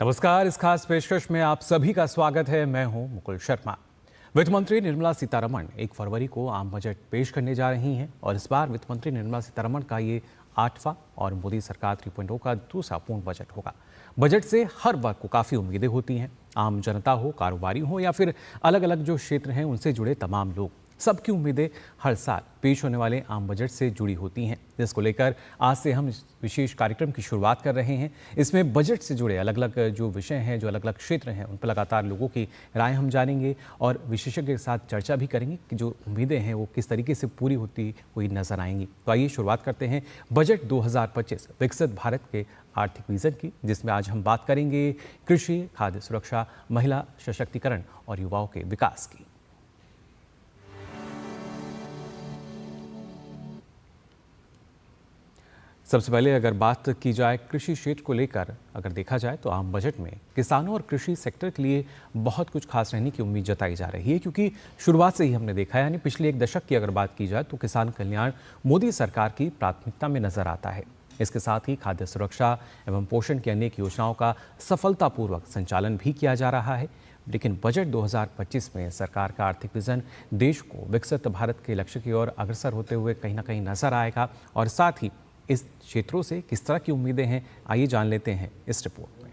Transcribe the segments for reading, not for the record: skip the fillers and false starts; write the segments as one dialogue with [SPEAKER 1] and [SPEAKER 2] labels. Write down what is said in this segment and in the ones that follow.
[SPEAKER 1] नमस्कार। इस खास पेशकश में आप सभी का स्वागत है। मैं हूं मुकुल शर्मा। वित्त मंत्री निर्मला सीतारमण 1 फरवरी को आम बजट पेश करने जा रही हैं और इस बार वित्त मंत्री निर्मला सीतारमण का ये 8वां और मोदी सरकार 3.0 का दूसरा पूर्ण बजट होगा। बजट से हर वर्ग को काफ़ी उम्मीदें होती हैं। आम जनता हो, कारोबारी हो या फिर अलग अलग जो क्षेत्र हैं उनसे जुड़े तमाम लोग, सबकी उम्मीदें हर साल पेश होने वाले आम बजट से जुड़ी होती हैं, जिसको लेकर आज से हम इस विशेष कार्यक्रम की शुरुआत कर रहे हैं। इसमें बजट से जुड़े अलग अलग जो विषय हैं, जो अलग अलग क्षेत्र हैं, उन पर लगातार लोगों की राय हम जानेंगे और विशेषज्ञ के साथ चर्चा भी करेंगे कि जो उम्मीदें हैं वो किस तरीके से पूरी होती हुई नजर आएंगी। तो आइए शुरुआत करते हैं बजट 2025 विकसित भारत के आर्थिक विजन की, जिसमें आज हम बात करेंगे कृषि, खाद्य सुरक्षा, महिला सशक्तिकरण और युवाओं के विकास की। सबसे पहले अगर बात की जाए कृषि क्षेत्र को लेकर, अगर देखा जाए तो आम बजट में किसानों और कृषि सेक्टर के लिए बहुत कुछ खास रहने की उम्मीद जताई जा रही है, क्योंकि शुरुआत से ही हमने देखा है, यानी पिछले 1 दशक की अगर बात की जाए तो किसान कल्याण मोदी सरकार की प्राथमिकता में नजर आता है। इसके साथ ही खाद्य सुरक्षा एवं पोषण की अनेक योजनाओं का सफलतापूर्वक संचालन भी किया जा रहा है। लेकिन बजट 2025 में सरकार का आर्थिक विजन देश को विकसित भारत के लक्ष्य की ओर अग्रसर होते हुए कहीं ना कहीं नजर आएगा और साथ ही इस क्षेत्रों से किस तरह की उम्मीदें हैं, आइए जान लेते हैं इस रिपोर्ट में।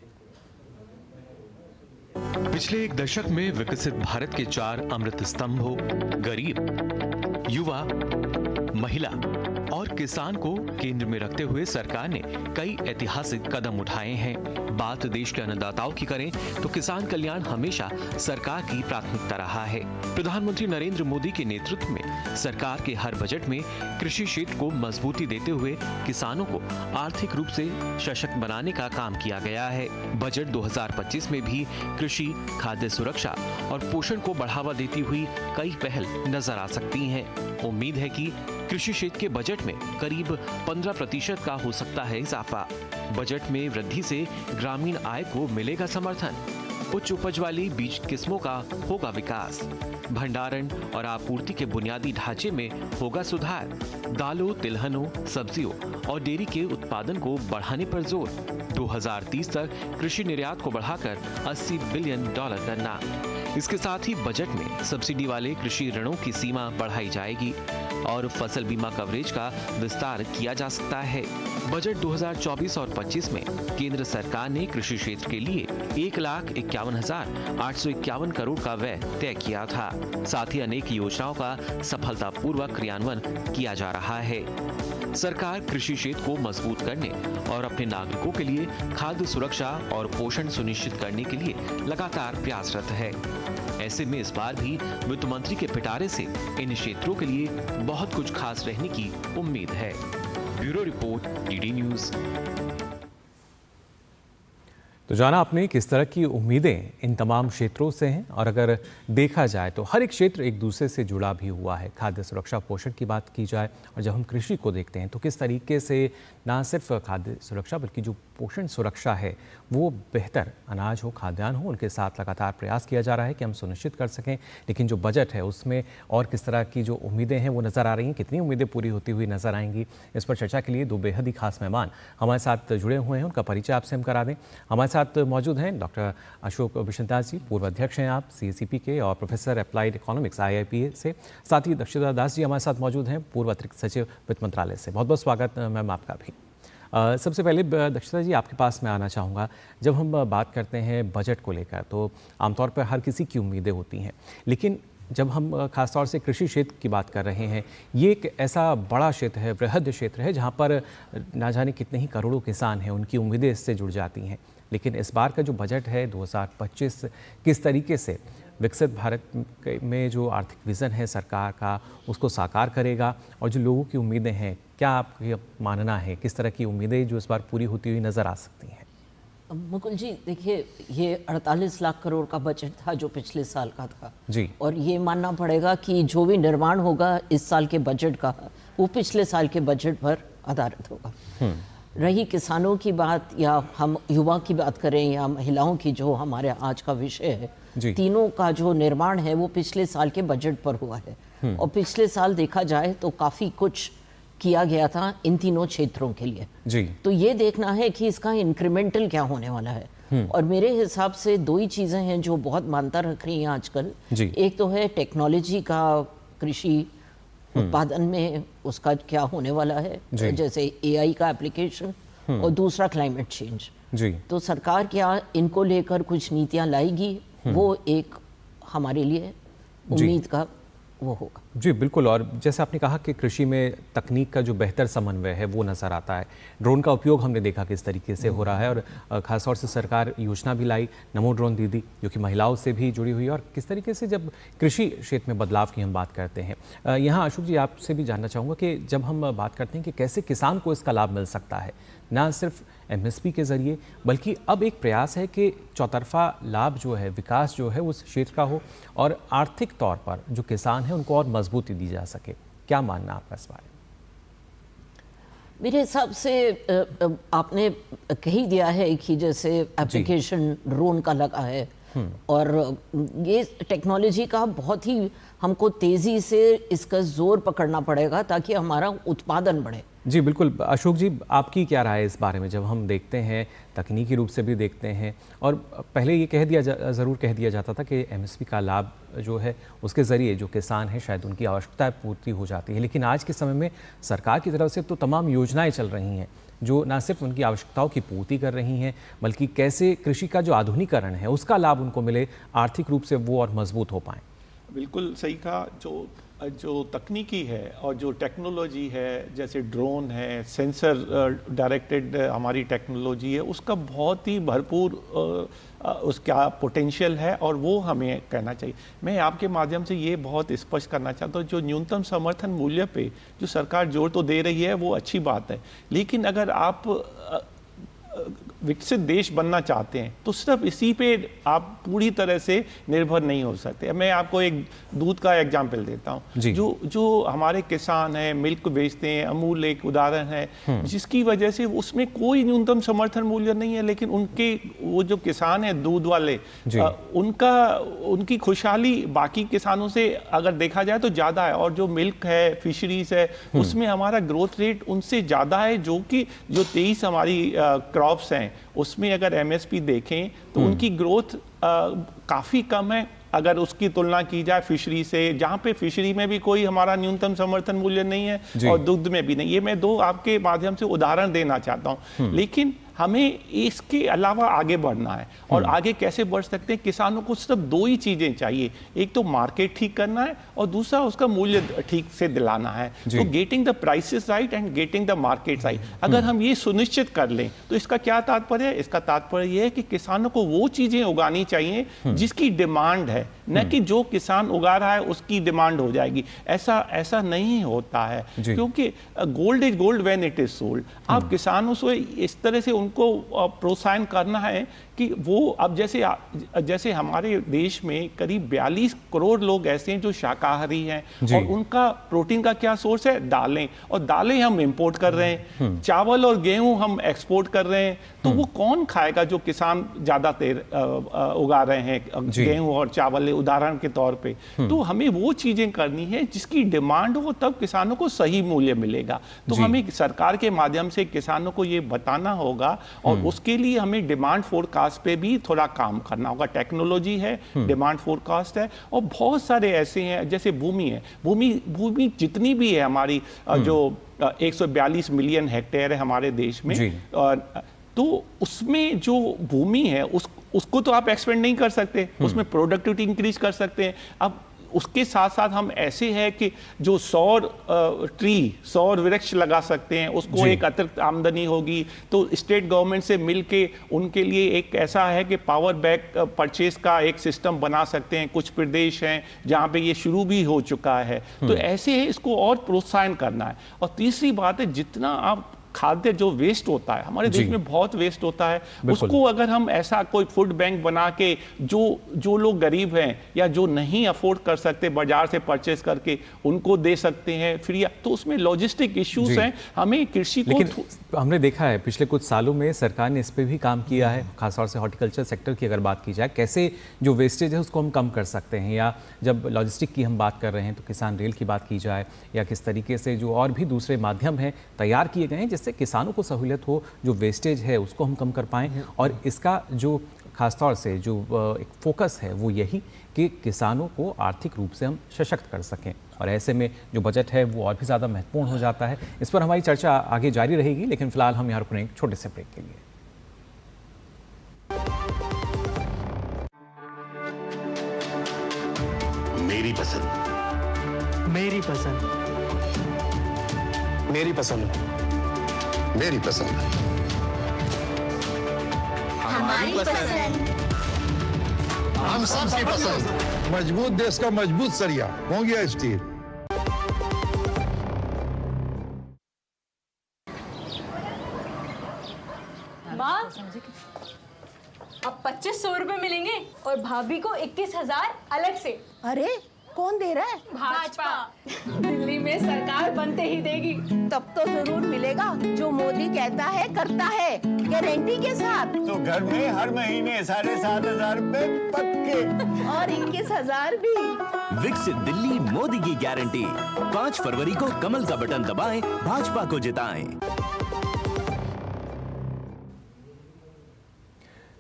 [SPEAKER 2] पिछले 1 दशक में विकसित भारत के 4 अमृत स्तंभ हो, गरीब, युवा, महिला और किसान को केंद्र में रखते हुए सरकार ने कई ऐतिहासिक कदम उठाए हैं। बात देश के अन्नदाताओं की करें तो किसान कल्याण हमेशा सरकार की प्राथमिकता रहा है। प्रधानमंत्री नरेंद्र मोदी के नेतृत्व में सरकार के हर बजट में कृषि क्षेत्र को मजबूती देते हुए किसानों को आर्थिक रूप से सशक्त बनाने का काम किया गया है। बजट 2025 में भी कृषि, खाद्य सुरक्षा और पोषण को बढ़ावा देती हुई कई पहल नजर आ सकती हैं। उम्मीद है कि कृषि क्षेत्र के बजट में करीब 15% का हो सकता है इजाफा। बजट में वृद्धि से ग्रामीण आय को मिलेगा समर्थन, उच्च उपज वाली बीज किस्मों का होगा विकास, भंडारण और आपूर्ति के बुनियादी ढांचे में होगा सुधार, दालों, तिलहनों, सब्जियों और डेयरी के उत्पादन को बढ़ाने पर जोर, 2030 तक कृषि निर्यात को बढ़ाकर $80 बिलियन करना। इसके साथ ही बजट में सब्सिडी वाले कृषि ऋणों की सीमा बढ़ाई जाएगी और फसल बीमा कवरेज का विस्तार किया जा सकता है। बजट 2024 और 25 में केंद्र सरकार ने कृषि क्षेत्र के लिए 1,51,851 करोड़ का व्यय तय किया था। साथ ही अनेक योजनाओं का सफलतापूर्वक क्रियान्वयन किया जा रहा है। सरकार कृषि क्षेत्र को मजबूत करने और अपने नागरिकों के लिए खाद्य सुरक्षा और पोषण सुनिश्चित करने के लिए लगातार प्रयासरत है। ऐसे में इस बार भी वित्त मंत्री के पिटारे से इन क्षेत्रों के लिए बहुत कुछ खास रहने की उम्मीद है। Bureau report, DD news.
[SPEAKER 1] तो जाना आपने किस तरह की उम्मीदें इन तमाम क्षेत्रों से हैं और अगर देखा जाए तो हर एक क्षेत्र एक दूसरे से जुड़ा भी हुआ है। खाद्य सुरक्षा, पोषण की बात की जाए और जब हम कृषि को देखते हैं तो किस तरीके से ना सिर्फ खाद्य सुरक्षा बल्कि जो पोषण सुरक्षा है वो बेहतर अनाज हो, खाद्यान्न हो, उनके साथ लगातार प्रयास किया जा रहा है कि हम सुनिश्चित कर सकें। लेकिन जो बजट है उसमें और किस तरह की जो उम्मीदें हैं वो नज़र आ रही हैं, कितनी उम्मीदें पूरी होती हुई नज़र आएंगी, इस पर चर्चा के लिए 2 बेहद ही खास मेहमान हमारे साथ जुड़े हुए हैं। उनका परिचय आपसे हम करा दें। हमारे साथ मौजूद हैं डॉक्टर अशोक बिशनदास जी, पूर्व अध्यक्ष हैं आप CSEP के और प्रोफेसर अप्लाइड इकोनॉमिक्स IIPA से। साथ ही दक्षिता दास जी हमारे साथ मौजूद हैं, पूर्व अतिरिक्त सचिव वित्त मंत्रालय से। बहुत बहुत स्वागत मैम आपका भी। सबसे पहले दक्षिता जी आपके पास मैं आना चाहूँगा। जब हम बात करते हैं बजट को लेकर तो आमतौर पर हर किसी की उम्मीदें होती हैं, लेकिन जब हम खासतौर से कृषि क्षेत्र की बात कर रहे हैं, ये एक ऐसा बड़ा क्षेत्र है, वृहद क्षेत्र है, जहाँ पर ना जाने कितने ही करोड़ों किसान हैं, उनकी उम्मीदें इससे जुड़ जाती हैं। लेकिन इस बार का जो बजट है 2025 किस तरीके से विकसित भारत में जो आर्थिक विज़न है सरकार का उसको साकार करेगा और जो लोगों की उम्मीदें हैं, क्या आपका मानना है किस तरह की उम्मीदें जो इस बार पूरी होती हुई नज़र आ सकती हैं?
[SPEAKER 3] मुकुल जी, देखिए, ये 48 लाख करोड़ का बजट था जो पिछले साल का था
[SPEAKER 1] जी,
[SPEAKER 3] और ये मानना पड़ेगा कि जो भी निर्माण होगा इस साल के बजट का वो पिछले साल के बजट पर आधारित होगा। रही किसानों की बात या हम युवा की बात करें या महिलाओं की, जो हमारे आज का विषय है, तीनों का जो निर्माण है वो पिछले साल के बजट पर हुआ है। और पिछले साल देखा जाए तो काफ़ी कुछ किया गया था इन तीनों क्षेत्रों के लिए।
[SPEAKER 1] जी।
[SPEAKER 3] तो ये देखना है कि इसका इंक्रीमेंटल क्या होने वाला है। और मेरे हिसाब से दो ही चीज़ें हैं जो बहुत मान्यता रख रही हैं आजकल।
[SPEAKER 1] जी।
[SPEAKER 3] एक तो है टेक्नोलॉजी का कृषि उत्पादन में उसका क्या होने वाला है,
[SPEAKER 1] जी।
[SPEAKER 3] जैसे एआई का एप्लीकेशन, और दूसरा क्लाइमेट चेंज।
[SPEAKER 1] जी।
[SPEAKER 3] तो सरकार क्या इनको लेकर कुछ नीतियां लाएगी, वो एक हमारे लिए उम्मीद का वो होगा।
[SPEAKER 1] जी बिल्कुल, और जैसे आपने कहा कि कृषि में तकनीक का जो बेहतर समन्वय है वो नज़र आता है। ड्रोन का उपयोग हमने देखा किस तरीके से हो रहा है, और ख़ासतौर से सरकार योजना भी लाई नमो ड्रोन दीदी, जो कि महिलाओं से भी जुड़ी हुई है। और किस तरीके से जब कृषि क्षेत्र में बदलाव की हम बात करते हैं, यहाँ अशोक जी आपसे भी जानना चाहूँगा कि जब हम बात करते हैं कि कैसे किसान को इसका लाभ मिल सकता है, ना सिर्फ एमएसपी के ज़रिए, बल्कि अब एक प्रयास है कि चौतरफा लाभ जो है, विकास जो है उस क्षेत्र का हो, और आर्थिक तौर पर जो किसान है उनको और मजबूती दी जा सके। क्या मानना आपका इस बारे में?
[SPEAKER 3] मेरे हिसाब से आपने कह ही दिया है कि जैसे एप्लीकेशन ड्रोन का लगा है, और ये टेक्नोलॉजी का बहुत ही हमको तेज़ी से इसका जोर पकड़ना पड़ेगा ताकि हमारा उत्पादन बढ़े।
[SPEAKER 1] जी बिल्कुल। अशोक जी आपकी क्या राय है इस बारे में, जब हम देखते हैं तकनीकी रूप से भी देखते हैं, और पहले ये ज़रूर कह दिया जाता था कि एमएसपी का लाभ जो है उसके ज़रिए जो किसान है शायद उनकी आवश्यकताएं पूर्ति हो जाती है, लेकिन आज के समय में सरकार की तरफ से तो तमाम योजनाएं चल रही हैं जो ना सिर्फ उनकी आवश्यकताओं की पूर्ति कर रही हैं, बल्कि कैसे कृषि का जो आधुनिकीकरण है उसका लाभ उनको मिले, आर्थिक रूप से वो और मजबूत हो पाएँ।
[SPEAKER 4] बिल्कुल सही कहा। जो तकनीकी है और जो टेक्नोलॉजी है, जैसे ड्रोन है, सेंसर डायरेक्टेड हमारी टेक्नोलॉजी है, उसका बहुत ही भरपूर उसका पोटेंशियल है, और वो हमें कहना चाहिए। मैं आपके माध्यम से ये बहुत स्पष्ट करना चाहता हूँ, जो न्यूनतम समर्थन मूल्य पे जो सरकार जोर तो दे रही है वो अच्छी बात है, लेकिन अगर आप विकसित देश बनना चाहते हैं तो सिर्फ इसी पे आप पूरी तरह से निर्भर नहीं हो सकते। मैं आपको एक दूध का एग्जाम्पल देता हूँ। जो हमारे किसान हैं, मिल्क बेचते हैं, अमूल एक उदाहरण है, जिसकी वजह से उसमें कोई न्यूनतम समर्थन मूल्य नहीं है, लेकिन उनके वो जो किसान हैं दूध वाले, उनकी खुशहाली बाकी किसानों से अगर देखा जाए तो ज़्यादा है, और जो मिल्क है, फिशरीज है, उसमें हमारा ग्रोथ रेट उनसे ज़्यादा है, जो कि जो 23 हमारी क्रॉप्स हैं उसमें अगर एमएसपी देखें तो उनकी ग्रोथ काफ़ी कम है अगर उसकी तुलना की जाए फिशरी से, जहाँ पे फिशरी में भी कोई हमारा न्यूनतम समर्थन मूल्य नहीं है और दुग्ध में भी नहीं। ये मैं दो आपके माध्यम से उदाहरण देना चाहता हूँ, लेकिन हमें इसके अलावा आगे बढ़ना है। और आगे कैसे बढ़ सकते हैं? किसानों को सिर्फ दो ही चीज़ें चाहिए, एक तो मार्केट ठीक करना है और दूसरा उसका मूल्य ठीक से दिलाना है। तो getting the prices right and getting the market right, अगर हम ये सुनिश्चित कर लें तो इसका क्या तात्पर्य है? इसका तात्पर्य ये है कि किसानों को वो चीज़ें उगानी चाहिए जिसकी डिमांड है, न कि जो किसान उगा रहा है उसकी डिमांड हो जाएगी। ऐसा नहीं होता है, क्योंकि gold is gold when it is sold. आप किसानों से इस तरह से उनको प्रोत्साहन करना है कि वो अब जैसे हमारे देश में करीब 42 करोड़ लोग ऐसे हैं जो शाकाहारी हैं, और उनका प्रोटीन का क्या सोर्स है? दालें, और दालें हम इंपोर्ट कर रहे हैं, चावल और गेहूं हम एक्सपोर्ट कर रहे हैं। तो वो कौन खाएगा जो किसान ज्यादा उगा रहे हैं गेहूं और चावल उदाहरण के तौर पे? तो हमें वो चीजें करनी है जिसकी डिमांड हो, तब किसानों को सही मूल्य मिलेगा। तो हमें सरकार के माध्यम से किसानों को ये बताना होगा, और उसके लिए हमें डिमांड फोरकास्ट पे भी थोड़ा काम करना होगा। टेक्नोलॉजी है, डिमांड फोरकास्ट है, और बहुत सारे ऐसे हैं, जैसे भूमि है। भूमि जितनी भी है हमारी, जो 142 मिलियन हेक्टेयर है हमारे देश में, तो उसमें जो भूमि है उसको तो आप एक्सपेंड नहीं कर सकते, उसमें प्रोडक्टिविटी इंक्रीज कर सकते हैं। अब उसके साथ साथ हम ऐसे हैं कि जो सौर वृक्ष लगा सकते हैं, उसको एक अतिरिक्त आमदनी होगी। तो स्टेट गवर्नमेंट से मिलके उनके लिए एक ऐसा है कि पावर बैक परचेज का एक सिस्टम बना सकते हैं। कुछ प्रदेश हैं जहाँ पे ये शुरू भी हो चुका है। तो ऐसे इसको और प्रोत्साहन करना है। और तीसरी बात है, जितना आप खाद्य जो वेस्ट होता है हमारे देश में, बहुत वेस्ट होता है, उसको अगर हम ऐसा कोई फूड बैंक बना के जो लोग गरीब हैं या जो नहीं अफोर्ड कर सकते बाजार से परचेस करके, उनको दे सकते हैं फ्री। तो उसमें लॉजिस्टिक इश्यूज हैं, हमें कृषि को।
[SPEAKER 1] लेकिन हमने देखा है पिछले कुछ सालों में सरकार ने इस पे भी काम किया है, खासतौर से हॉर्टिकल्चर सेक्टर की अगर बात की जाए, कैसे जो वेस्टेज है उसको हम कम कर सकते हैं। या जब लॉजिस्टिक की हम बात कर रहे हैं तो किसान रेल की बात की जाए, या किस तरीके से जो और भी दूसरे माध्यम हैं तैयार किए गए हैं जिससे किसानों को सहूलियत हो, जो वेस्टेज है उसको हम कम कर पाएँ। और इसका जो खासतौर से जो एक फोकस है वो यही कि किसानों को आर्थिक रूप से हम सशक्त कर सकें, और ऐसे में जो बजट है वो और भी ज़्यादा महत्वपूर्ण हो जाता है। इस पर हमारी चर्चा आगे जारी रहेगी, लेकिन फिलहाल हम यहाँ रुकेंगे एक छोटे से ब्रेक के लिए।
[SPEAKER 5] मेरी पसंद,
[SPEAKER 6] मेरी पसंद,
[SPEAKER 5] मेरी पसंद, मेरी पसंद,
[SPEAKER 7] हमारी पसंद,
[SPEAKER 5] हम सबकी पसंद।
[SPEAKER 8] मजबूत देश का मजबूत सरिया हो गया स्टील।
[SPEAKER 7] माँ, अब 2500 रुपए मिलेंगे और भाभी को 21,000 अलग से।
[SPEAKER 9] अरे कौन दे रहा है?
[SPEAKER 7] भाजपा दिल्ली में सरकार बनते ही देगी।
[SPEAKER 9] तब तो जरूर मिलेगा। जो मोदी कहता है करता है, गारंटी के साथ।
[SPEAKER 10] तो घर में हर महीने 7,500 रुपए पक्के
[SPEAKER 9] और 21,000 भी।
[SPEAKER 11] विकसित दिल्ली मोदी की गारंटी। 5 फरवरी को कमल का बटन दबाएं, भाजपा को जिताएं।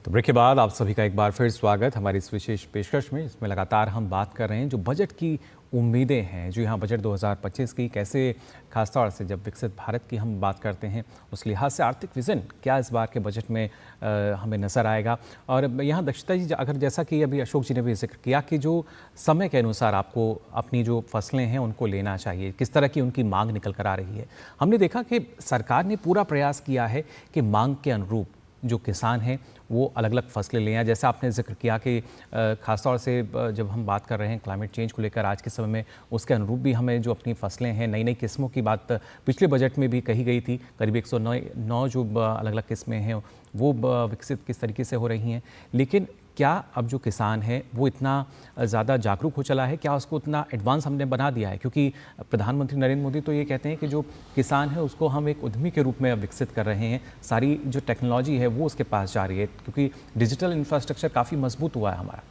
[SPEAKER 1] तो ब्रेक के बाद आप सभी का एक बार फिर स्वागत हमारी इस विशेष पेशकश में। इसमें लगातार हम बात कर रहे हैं जो बजट की उम्मीदें हैं, जो यहाँ बजट 2025 की कैसे, खासतौर से जब विकसित भारत की हम बात करते हैं उस लिहाज से आर्थिक विज़न क्या इस बार के बजट में हमें नज़र आएगा। और यहाँ दक्षता जी, अगर जैसा कि अभी अशोक जी ने भी जिक्र किया कि जो समय के अनुसार आपको अपनी जो फसलें हैं उनको लेना चाहिए, किस तरह की उनकी मांग निकल कर आ रही है। हमने देखा कि सरकार ने पूरा प्रयास किया है कि मांग के अनुरूप जो किसान हैं वो अलग अलग फसलें लें। जैसा आपने जिक्र किया कि ख़ासतौर से जब हम बात कर रहे हैं क्लाइमेट चेंज को लेकर आज के समय में, उसके अनुरूप भी हमें जो अपनी फसलें हैं, नई नई किस्मों की बात पिछले बजट में भी कही गई थी। करीब 109 जो अलग अलग किस्में हैं वो विकसित किस तरीके से हो रही हैं। लेकिन क्या अब जो किसान है वो इतना ज़्यादा जागरूक हो चला है, क्या उसको इतना एडवांस हमने बना दिया है? क्योंकि प्रधानमंत्री नरेंद्र मोदी तो ये कहते हैं कि जो किसान है उसको हम एक उद्यमी के रूप में अब विकसित कर रहे हैं। सारी जो टेक्नोलॉजी है वो उसके पास जा रही है, क्योंकि डिजिटल इंफ्रास्ट्रक्चर काफ़ी मजबूत हुआ है हमारा।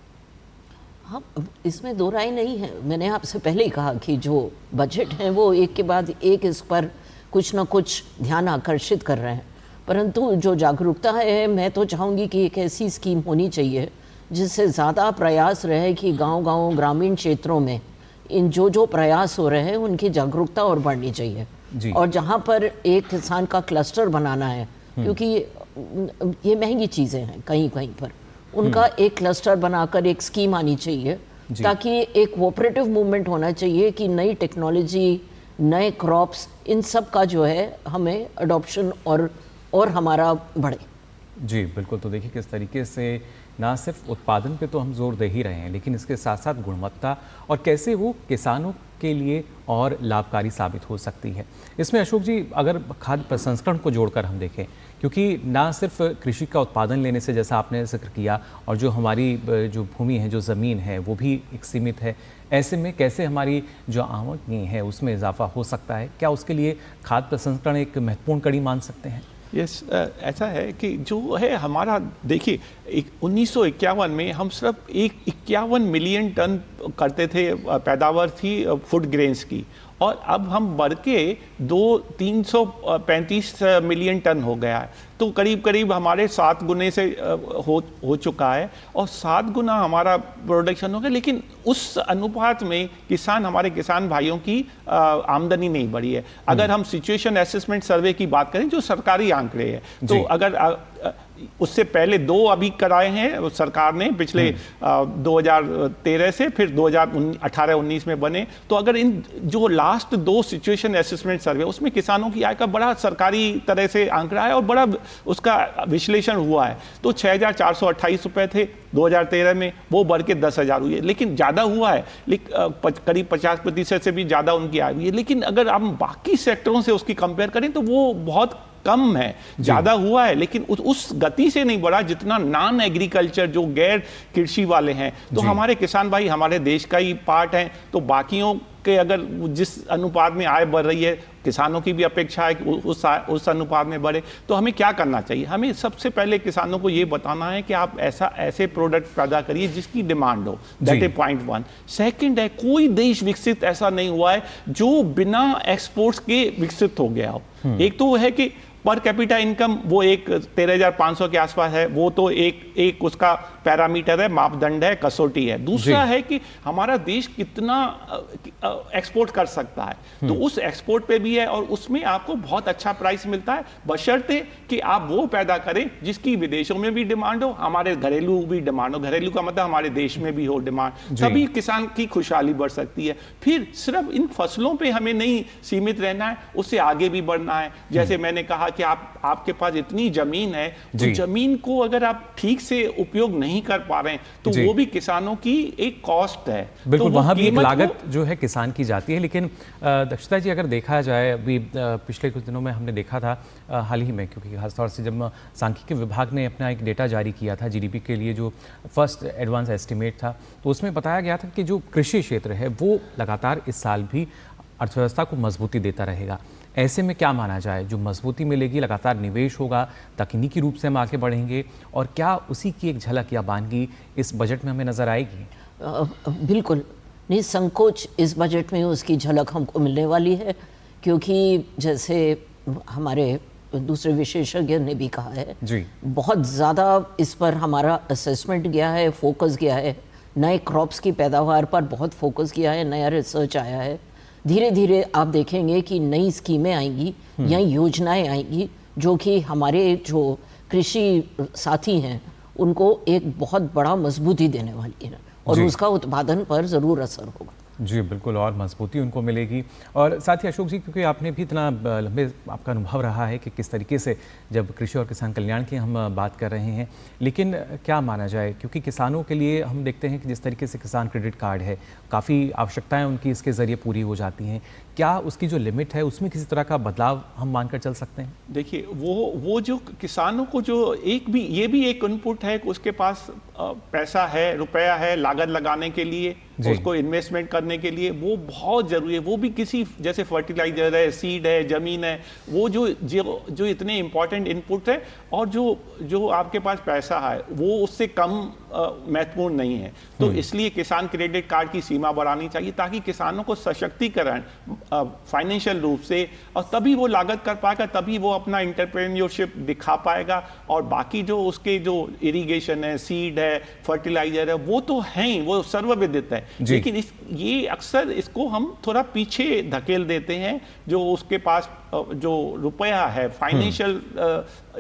[SPEAKER 3] हाँ, इसमें दो राय नहीं है। मैंने आपसे पहले ही कहा कि जो बजट है वो एक के बाद एक इस पर कुछ ना कुछ ध्यान आकर्षित कर रहे हैं, परंतु जो जागरूकता है, मैं तो चाहूँगी कि एक ऐसी स्कीम होनी चाहिए जिससे ज़्यादा प्रयास रहे कि गांव-गांव ग्रामीण क्षेत्रों में इन जो प्रयास हो रहे हैं उनकी जागरूकता और बढ़नी चाहिए जी। और जहाँ पर एक किसान का क्लस्टर बनाना है, क्योंकि ये महंगी चीज़ें हैं कहीं कहीं पर, उनका एक क्लस्टर बनाकर एक स्कीम आनी चाहिए ताकि एक कोऑपरेटिव मूवमेंट होना चाहिए कि नई टेक्नोलॉजी, नए क्रॉप्स, इन सब का जो है हमें अडॉप्शन और हमारा बढ़े।
[SPEAKER 1] जी बिल्कुल। तो देखिए किस तरीके से ना सिर्फ उत्पादन पे तो हम जोर दे ही रहे हैं, लेकिन इसके साथ साथ गुणवत्ता और कैसे वो किसानों के लिए और लाभकारी साबित हो सकती है। इसमें अशोक जी, अगर खाद्य प्रसंस्करण को जोड़कर हम देखें, क्योंकि ना सिर्फ कृषि का उत्पादन लेने से, जैसा आपने जिक्र किया, और जो हमारी जो भूमि है, जो ज़मीन है, वो भी एक सीमित है। ऐसे में कैसे हमारी जो आमदनी है उसमें इजाफा हो सकता है? क्या उसके लिए खाद्य प्रसंस्करण एक महत्वपूर्ण कड़ी मान सकते हैं?
[SPEAKER 4] यस, ऐसा है कि जो है हमारा, देखिए 1951 में हम सिर्फ 51 मिलियन टन करते थे, पैदावार थी फूड ग्रेन्स की, और अब हम बढ़ के 335 मिलियन टन हो गया है। तो करीब करीब हमारे 7 गुने से हो चुका है, और 7 गुना हमारा प्रोडक्शन हो गया। लेकिन उस अनुपात में हमारे किसान भाइयों की आमदनी नहीं बढ़ी है। अगर हम सिचुएशन असेसमेंट सर्वे की बात करें, जो सरकारी आंकड़े हैं, तो अगर उससे पहले 2 अभी कराए हैं सरकार ने, पिछले 2013 से, फिर 2018-19 में बने। तो अगर इन जो लास्ट 2 सिचुएशन असेसमेंट सर्वे, उसमें किसानों की आय का बड़ा सरकारी तरह से आंकड़ा है और बड़ा उसका विश्लेषण हुआ है। तो 6,428 रुपए थे 2013 में, वो बढ़ के 10,000 हुई है। लेकिन ज़्यादा हुआ है, करीब 50% से भी ज़्यादा उनकी आय हुई है। लेकिन अगर हम बाकी सेक्टरों से उसकी कंपेयर करें तो वो बहुत कम है। ज़्यादा हुआ है लेकिन उस गति से नहीं बढ़ा जितना नॉन एग्रीकल्चर, जो गैर कृषि वाले हैं। तो हमारे किसान भाई हमारे देश का ही पार्ट हैं, तो बाकियों के अगर जिस अनुपात में आय बढ़ रही है, किसानों की भी अपेक्षा है कि उस अनुपात में बढ़े, तो हमें क्या करना चाहिए? हमें सबसे पहले किसानों को ये बताना है कि आप ऐसे प्रोडक्ट पैदा करिए जिसकी डिमांड हो। That is point 1। सेकंड है, कोई देश विकसित ऐसा नहीं हुआ है जो बिना एक्सपोर्ट्स के विकसित हो गया हो। एक तो है कि पर कैपिटा इनकम वो एक 13,500 के आसपास है, वो तो एक उसका पैरामीटर है, मापदंड है, कसौटी है। दूसरा है कि हमारा देश कितना एक्सपोर्ट कर सकता है, तो उस एक्सपोर्ट पे भी है और उसमें आपको बहुत अच्छा प्राइस मिलता है, बशर्ते कि आप वो पैदा करें जिसकी विदेशों में भी डिमांड हो, हमारे घरेलू भी डिमांड हो। घरेलू का मतलब हमारे देश में भी हो डिमांड, तभी किसान की खुशहाली बढ़ सकती है। फिर सिर्फ इन फसलों पे हमें नहीं सीमित रहना है, उससे आगे भी बढ़ना है। जैसे मैंने कहा कि आपके पास इतनी जमीन है, तो जमीन को अगर आप ठीक से उपयोग नहीं कर पा रहे हैं तो वो भी किसानों की एक कॉस्ट है।
[SPEAKER 1] बिल्कुल,
[SPEAKER 4] तो
[SPEAKER 1] वहां भी एक लागत जो है किसान की जाती है। लेकिन दक्षता जी, अगर देखा जाए, अभी पिछले कुछ दिनों में हमने देखा था, हाल ही में, क्योंकि खासतौर से जब सांख्यिकी विभाग ने अपना एक डेटा जारी किया था जीडीपी के लिए, जो फर्स्ट एडवांस एस्टिमेट था, तो उसमें बताया गया था कि जो कृषि क्षेत्र है वो लगातार इस साल भी अर्थव्यवस्था को मजबूती देता रहेगा। ऐसे में क्या माना जाए, जो मजबूती मिलेगी, लगातार निवेश होगा, तकनीकी रूप से हम आगे बढ़ेंगे, और क्या उसी की एक झलक या बानगी इस बजट में हमें नजर आएगी?
[SPEAKER 3] बिल्कुल निसंकोच इस बजट में उसकी झलक हमको मिलने वाली है, क्योंकि जैसे हमारे दूसरे विशेषज्ञ ने भी कहा है
[SPEAKER 1] जी, बहुत
[SPEAKER 3] ज़्यादा इस पर हमारा असेसमेंट गया है, फोकस गया है, नए क्रॉप्स की पैदावार पर बहुत फोकस किया है, नया रिसर्च आया है। धीरे धीरे आप देखेंगे कि नई स्कीमें आएंगी या योजनाएं आएंगी जो कि हमारे जो कृषि साथी हैं उनको एक बहुत बड़ा मजबूती देने वाली है, और उसका उत्पादन पर ज़रूर असर होगा।
[SPEAKER 1] जी बिल्कुल, और मजबूती उनको मिलेगी। और साथ ही अशोक जी, क्योंकि आपने भी इतना लंबे आपका अनुभव रहा है कि किस तरीके से जब कृषि और किसान कल्याण की हम बात कर रहे हैं, लेकिन क्या माना जाए, क्योंकि किसानों के लिए हम देखते हैं कि जिस तरीके से किसान क्रेडिट कार्ड है, काफ़ी आवश्यकताएं उनकी इसके ज़रिए पूरी हो जाती हैं, क्या उसकी जो लिमिट है उसमें किसी तरह का बदलाव हम मानकर चल सकते हैं?
[SPEAKER 4] देखिए, वो जो किसानों को जो ये भी एक इनपुट है कि उसके पास पैसा है, रुपया है लागत लगाने के लिए, उसको इन्वेस्टमेंट करने के लिए, वो बहुत जरूरी है। वो भी किसी, जैसे फर्टिलाइजर है, सीड है, जमीन है, वो जो इतने इंपॉर्टेंट इनपुट है, और जो आपके पास पैसा है वो उससे कम महत्वपूर्ण नहीं है। तो इसलिए किसान क्रेडिट कार्ड की सीमा बढ़ानी चाहिए, ताकि किसानों को सशक्तिकरण फाइनेंशियल रूप से, और तभी वो लागत कर पाएगा, तभी वो अपना एंटरप्रेन्योरशिप दिखा पाएगा। और बाकी जो उसके जो इरिगेशन है, सीड है, फर्टिलाइजर है, वो तो हैं ही, वो सर्वविदित है, लेकिन ये अक्सर इसको हम थोड़ा पीछे धकेल देते हैं। जो उसके पास जो रुपया है, फाइनेंशियल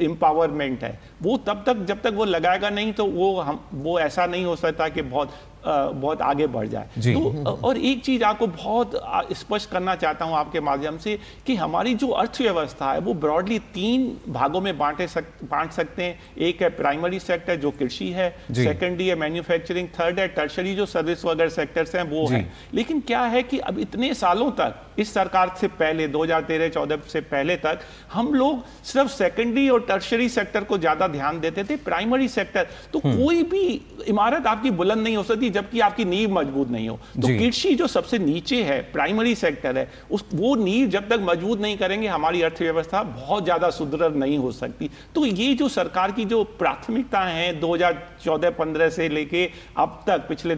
[SPEAKER 4] एम्पावरमेंट है, वो तब तक जब तक वो लगाएगा नहीं, तो वो ऐसा नहीं हो सकता कि बहुत आगे बढ़ जाए। तो और एक चीज आपको बहुत स्पष्ट करना चाहता हूं आपके माध्यम से, कि हमारी जो अर्थव्यवस्था है वो ब्रॉडली 3 भागों में बांट सकते हैं। एक है प्राइमरी सेक्टर जो कृषि है, सेकेंडरी है मैन्युफैक्चरिंग, थर्ड है टर्शरी जो सर्विस वगैरह सेक्टर्स हैं वो है। लेकिन क्या है कि अब इतने सालों तक, इस सरकार से पहले 2013-14 से पहले तक, हम लोग सिर्फ सेकेंडरी और टर्शरी सेक्टर को ज्यादा ध्यान देते थे। प्राइमरी सेक्टर तो कोई भी इमारत आपकी बुलंद नहीं हो सकती जबकि आपकी नींव मजबूत नहीं हो। तो कृषि जो सबसे नीचे है, प्राइमरी सेक्टर है, वो नींव जब तक मजबूत नहीं करेंगे, हमारी अर्थव्यवस्था बहुत ज्यादा सुदृढ़ नहीं हो सकती। तो ये जो सरकार की जो प्राथमिकताएं हैं 2014-15 से लेके अब तक, पिछले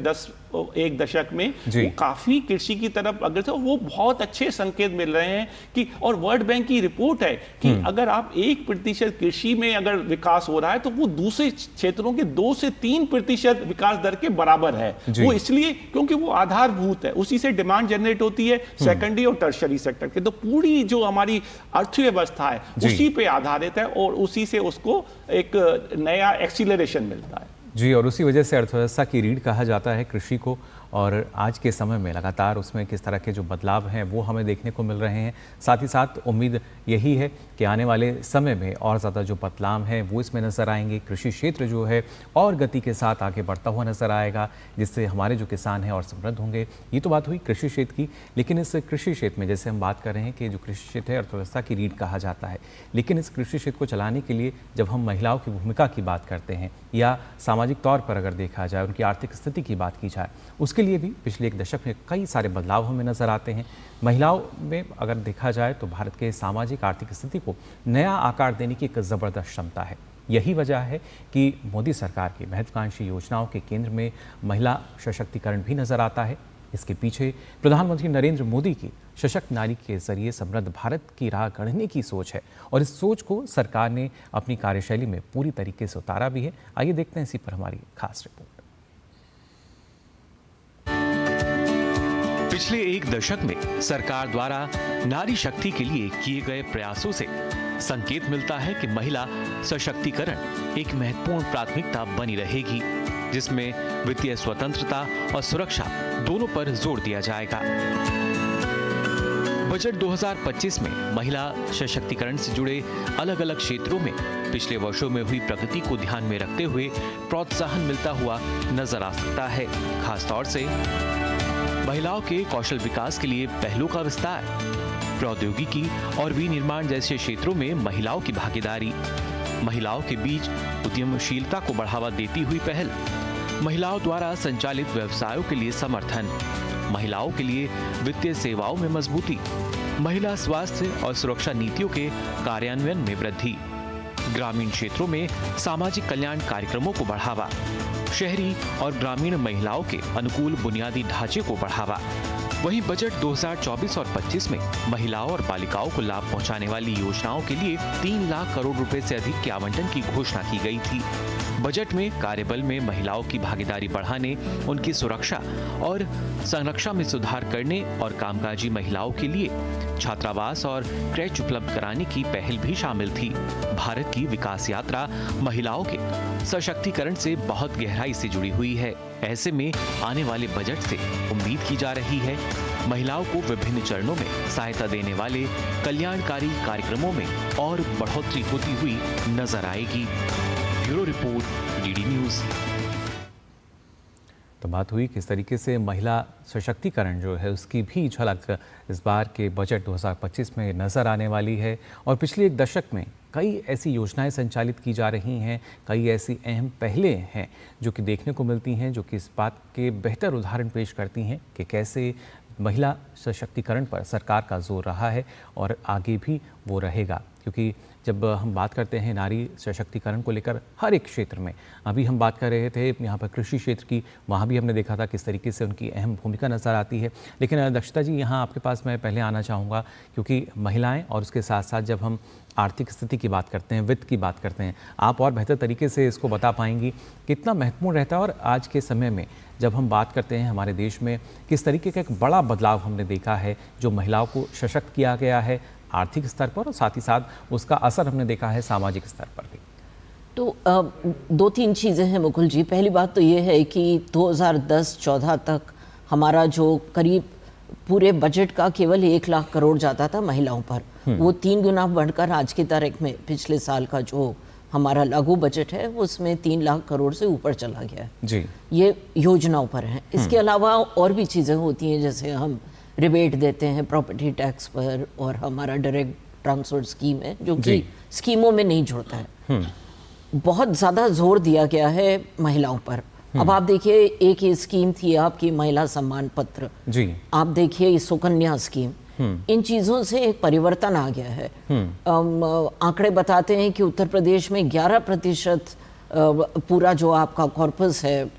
[SPEAKER 4] 1 दशक में, वो काफी कृषि की तरफ अग्रसर, वो बहुत अच्छे संकेत मिल रहे हैं कि, और वर्ल्ड बैंक की रिपोर्ट है कि अगर आप 1% कृषि में अगर विकास हो रहा है, तो वो दूसरे क्षेत्रों के 2 से 3% विकास दर के बराबर है। वो इसलिए क्योंकि वो आधारभूत है, उसी से डिमांड जनरेट होती है सेकेंडरी और टर्शरी सेक्टर के। तो पूरी जो हमारी अर्थव्यवस्था है उसी पे आधारित है, और उसी से उसको एक नया एक्सीलरेशन मिलता है।
[SPEAKER 1] जी, और उसी वजह से अर्थव्यवस्था की रीढ़ कहा जाता है कृषि को, और आज के समय में लगातार उसमें किस तरह के जो बदलाव हैं वो हमें देखने को मिल रहे हैं। साथ ही साथ उम्मीद यही है कि आने वाले समय में और ज़्यादा जो बदलाव हैं वो इसमें नज़र आएंगे। कृषि क्षेत्र जो है और गति के साथ आगे बढ़ता हुआ नज़र आएगा, जिससे हमारे जो किसान हैं और समृद्ध होंगे। ये तो बात हुई कृषि क्षेत्र की, लेकिन इस कृषि क्षेत्र में जैसे हम बात कर रहे हैं कि जो कृषि क्षेत्र है अर्थव्यवस्था की रीढ़ कहा जाता है, लेकिन इस कृषि क्षेत्र को चलाने के लिए जब हम महिलाओं की भूमिका की बात करते हैं, या सामाजिक तौर पर अगर देखा जाए उनकी आर्थिक स्थिति की बात की जाए, उसके उसके लिए भी पिछले एक दशक में कई सारे बदलाव हमें नजर आते हैं। महिलाओं में अगर देखा जाए तो भारत के सामाजिक आर्थिक स्थिति को नया आकार देने की एक ज़बरदस्त क्षमता है। यही वजह है कि मोदी सरकार की महत्वाकांक्षी योजनाओं के केंद्र में महिला सशक्तिकरण भी नजर आता है। इसके पीछे प्रधानमंत्री नरेंद्र मोदी की सशक्त नारी के जरिए समृद्ध भारत की राह गढ़ने की सोच है और इस सोच को सरकार ने अपनी कार्यशैली में पूरी तरीके से उतारा भी है। आइए देखते हैं इसी पर हमारी खास रिपोर्ट।
[SPEAKER 2] पिछले एक दशक में सरकार द्वारा नारी शक्ति के लिए किए गए प्रयासों से संकेत मिलता है कि महिला सशक्तिकरण एक महत्वपूर्ण प्राथमिकता बनी रहेगी, जिसमें वित्तीय स्वतंत्रता और सुरक्षा दोनों पर जोर दिया जाएगा। बजट 2025 में महिला सशक्तिकरण से जुड़े अलग अलग क्षेत्रों में पिछले वर्षों में हुई प्रगति को ध्यान में रखते हुए प्रोत्साहन मिलता हुआ नजर आ सकता है। खासतौर से महिलाओं के कौशल विकास के लिए पहलों का विस्तार, प्रौद्योगिकी और विनिर्माण जैसे क्षेत्रों में महिलाओं की भागीदारी, महिलाओं के बीच उद्यमशीलता को बढ़ावा देती हुई पहल, महिलाओं द्वारा संचालित व्यवसायों के लिए समर्थन, महिलाओं के लिए वित्तीय सेवाओं में मजबूती, महिला स्वास्थ्य और सुरक्षा नीतियों के कार्यान्वयन में वृद्धि, ग्रामीण क्षेत्रों में सामाजिक कल्याण कार्यक्रमों को बढ़ावा, शहरी और ग्रामीण महिलाओं के अनुकूल बुनियादी ढांचे को बढ़ावा। वहीं बजट 2024 और 25 में महिलाओं और बालिकाओं को लाभ पहुंचाने वाली योजनाओं के लिए 3 लाख करोड़ रुपए से अधिक के आवंटन की घोषणा की गई थी। बजट में कार्यबल में महिलाओं की भागीदारी बढ़ाने, उनकी सुरक्षा और संरक्षा में सुधार करने और कामकाजी महिलाओं के लिए छात्रावास और क्रेच उपलब्ध कराने की पहल भी शामिल थी। भारत की विकास यात्रा महिलाओं के सशक्तिकरण से बहुत गहराई से जुड़ी हुई है। ऐसे में आने वाले बजट से उम्मीद की जा रही है महिलाओं को विभिन्न चरणों में सहायता देने वाले कल्याणकारी कार्यक्रमों में और बढ़ोतरी होती हुई नजर आएगी। Bureau report, DD news.
[SPEAKER 1] तो बात हुई किस तरीके से महिला सशक्तिकरण जो है उसकी भी झलक इस बार के बजट 2025 में नज़र आने वाली है। और पिछले एक दशक में कई ऐसी योजनाएं संचालित की जा रही हैं, कई ऐसी अहम पहलें हैं जो कि देखने को मिलती हैं, जो कि इस बात के बेहतर उदाहरण पेश करती हैं कि कैसे महिला सशक्तिकरण पर सरकार का जोर रहा है और आगे भी वो रहेगा। क्योंकि जब हम बात करते हैं नारी सशक्तिकरण को लेकर हर एक क्षेत्र में, अभी हम बात कर रहे थे यहाँ पर कृषि क्षेत्र की, वहाँ भी हमने देखा था किस तरीके से उनकी अहम भूमिका नज़र आती है। लेकिन दक्षता जी, यहाँ आपके पास मैं पहले आना चाहूँगा, क्योंकि महिलाएं और उसके साथ साथ जब हम आर्थिक स्थिति की बात करते हैं, वित्त की बात करते हैं, आप और बेहतर तरीके से इसको बता पाएंगी कितना महत्वपूर्ण रहता है। और आज के समय में जब हम बात करते हैं हमारे देश में किस तरीके का एक बड़ा बदलाव हमने देखा है, जो महिलाओं को सशक्त किया गया है आर्थिक स्तर पर, और साथ ही साथ उसका असर हमने देखा है सामाजिक स्तर पर भी।
[SPEAKER 3] तो 2-3 चीज़ें हैं मुकुल जी। पहली बात तो ये है कि 2010-14 तक हमारा जो करीब पूरे बजट का केवल 1 लाख करोड़ जाता था महिलाओं पर, वो 3 गुना बढ़कर आज की तारीख में पिछले साल का जो हमारा लागू बजट है उसमें 3 लाख करोड़ से ऊपर चला गया है
[SPEAKER 1] जी।
[SPEAKER 3] ये योजनाओं पर है। इसके अलावा और भी चीज़ें होती हैं, जैसे हम रिबेट देते हैं प्रॉपर्टी टैक्स पर, और हमारा डायरेक्ट ट्रांसफर स्कीम है जो कि स्कीमों में नहीं जुड़ता है। बहुत ज़्यादा जोर दिया गया है महिलाओं पर। अब आप देखिए, एक ये स्कीम थी आपकी महिला सम्मान पत्र जी, आप देखिए सुकन्या स्कीम, इन चीज़ों से एक परिवर्तन आ गया है। आंकड़े बताते हैं कि उत्तर प्रदेश में 11% पूरा जो आपका कॉर्पस है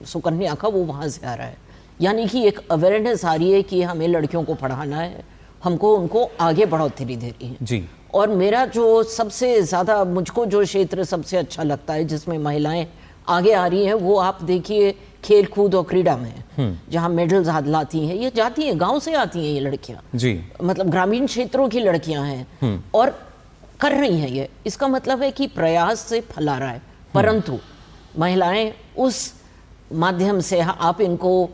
[SPEAKER 3] सुकन्या का, वो वहाँ से आ रहा है। यानी कि एक अवेयरनेस आ रही है कि हमें लड़कियों को पढ़ाना है, हमको उनको आगे बढ़ोतरी दे रही है जी। और मेरा जो सबसे ज़्यादा, मुझको जो क्षेत्र सबसे अच्छा लगता है जिसमें महिलाएं आगे आ रही हैं, वो आप देखिए खेल कूद और क्रीड़ा में, जहाँ मेडल्स लाती हैं। ये जाती हैं, गांव से आती हैं ये लड़कियां जी, मतलब ग्रामीण क्षेत्रों की लड़कियां हैं और कर रही हैं ये। इसका मतलब है कि प्रयास से फल आ रहा है। परंतु महिलाएं उस माध्यम से आप इनको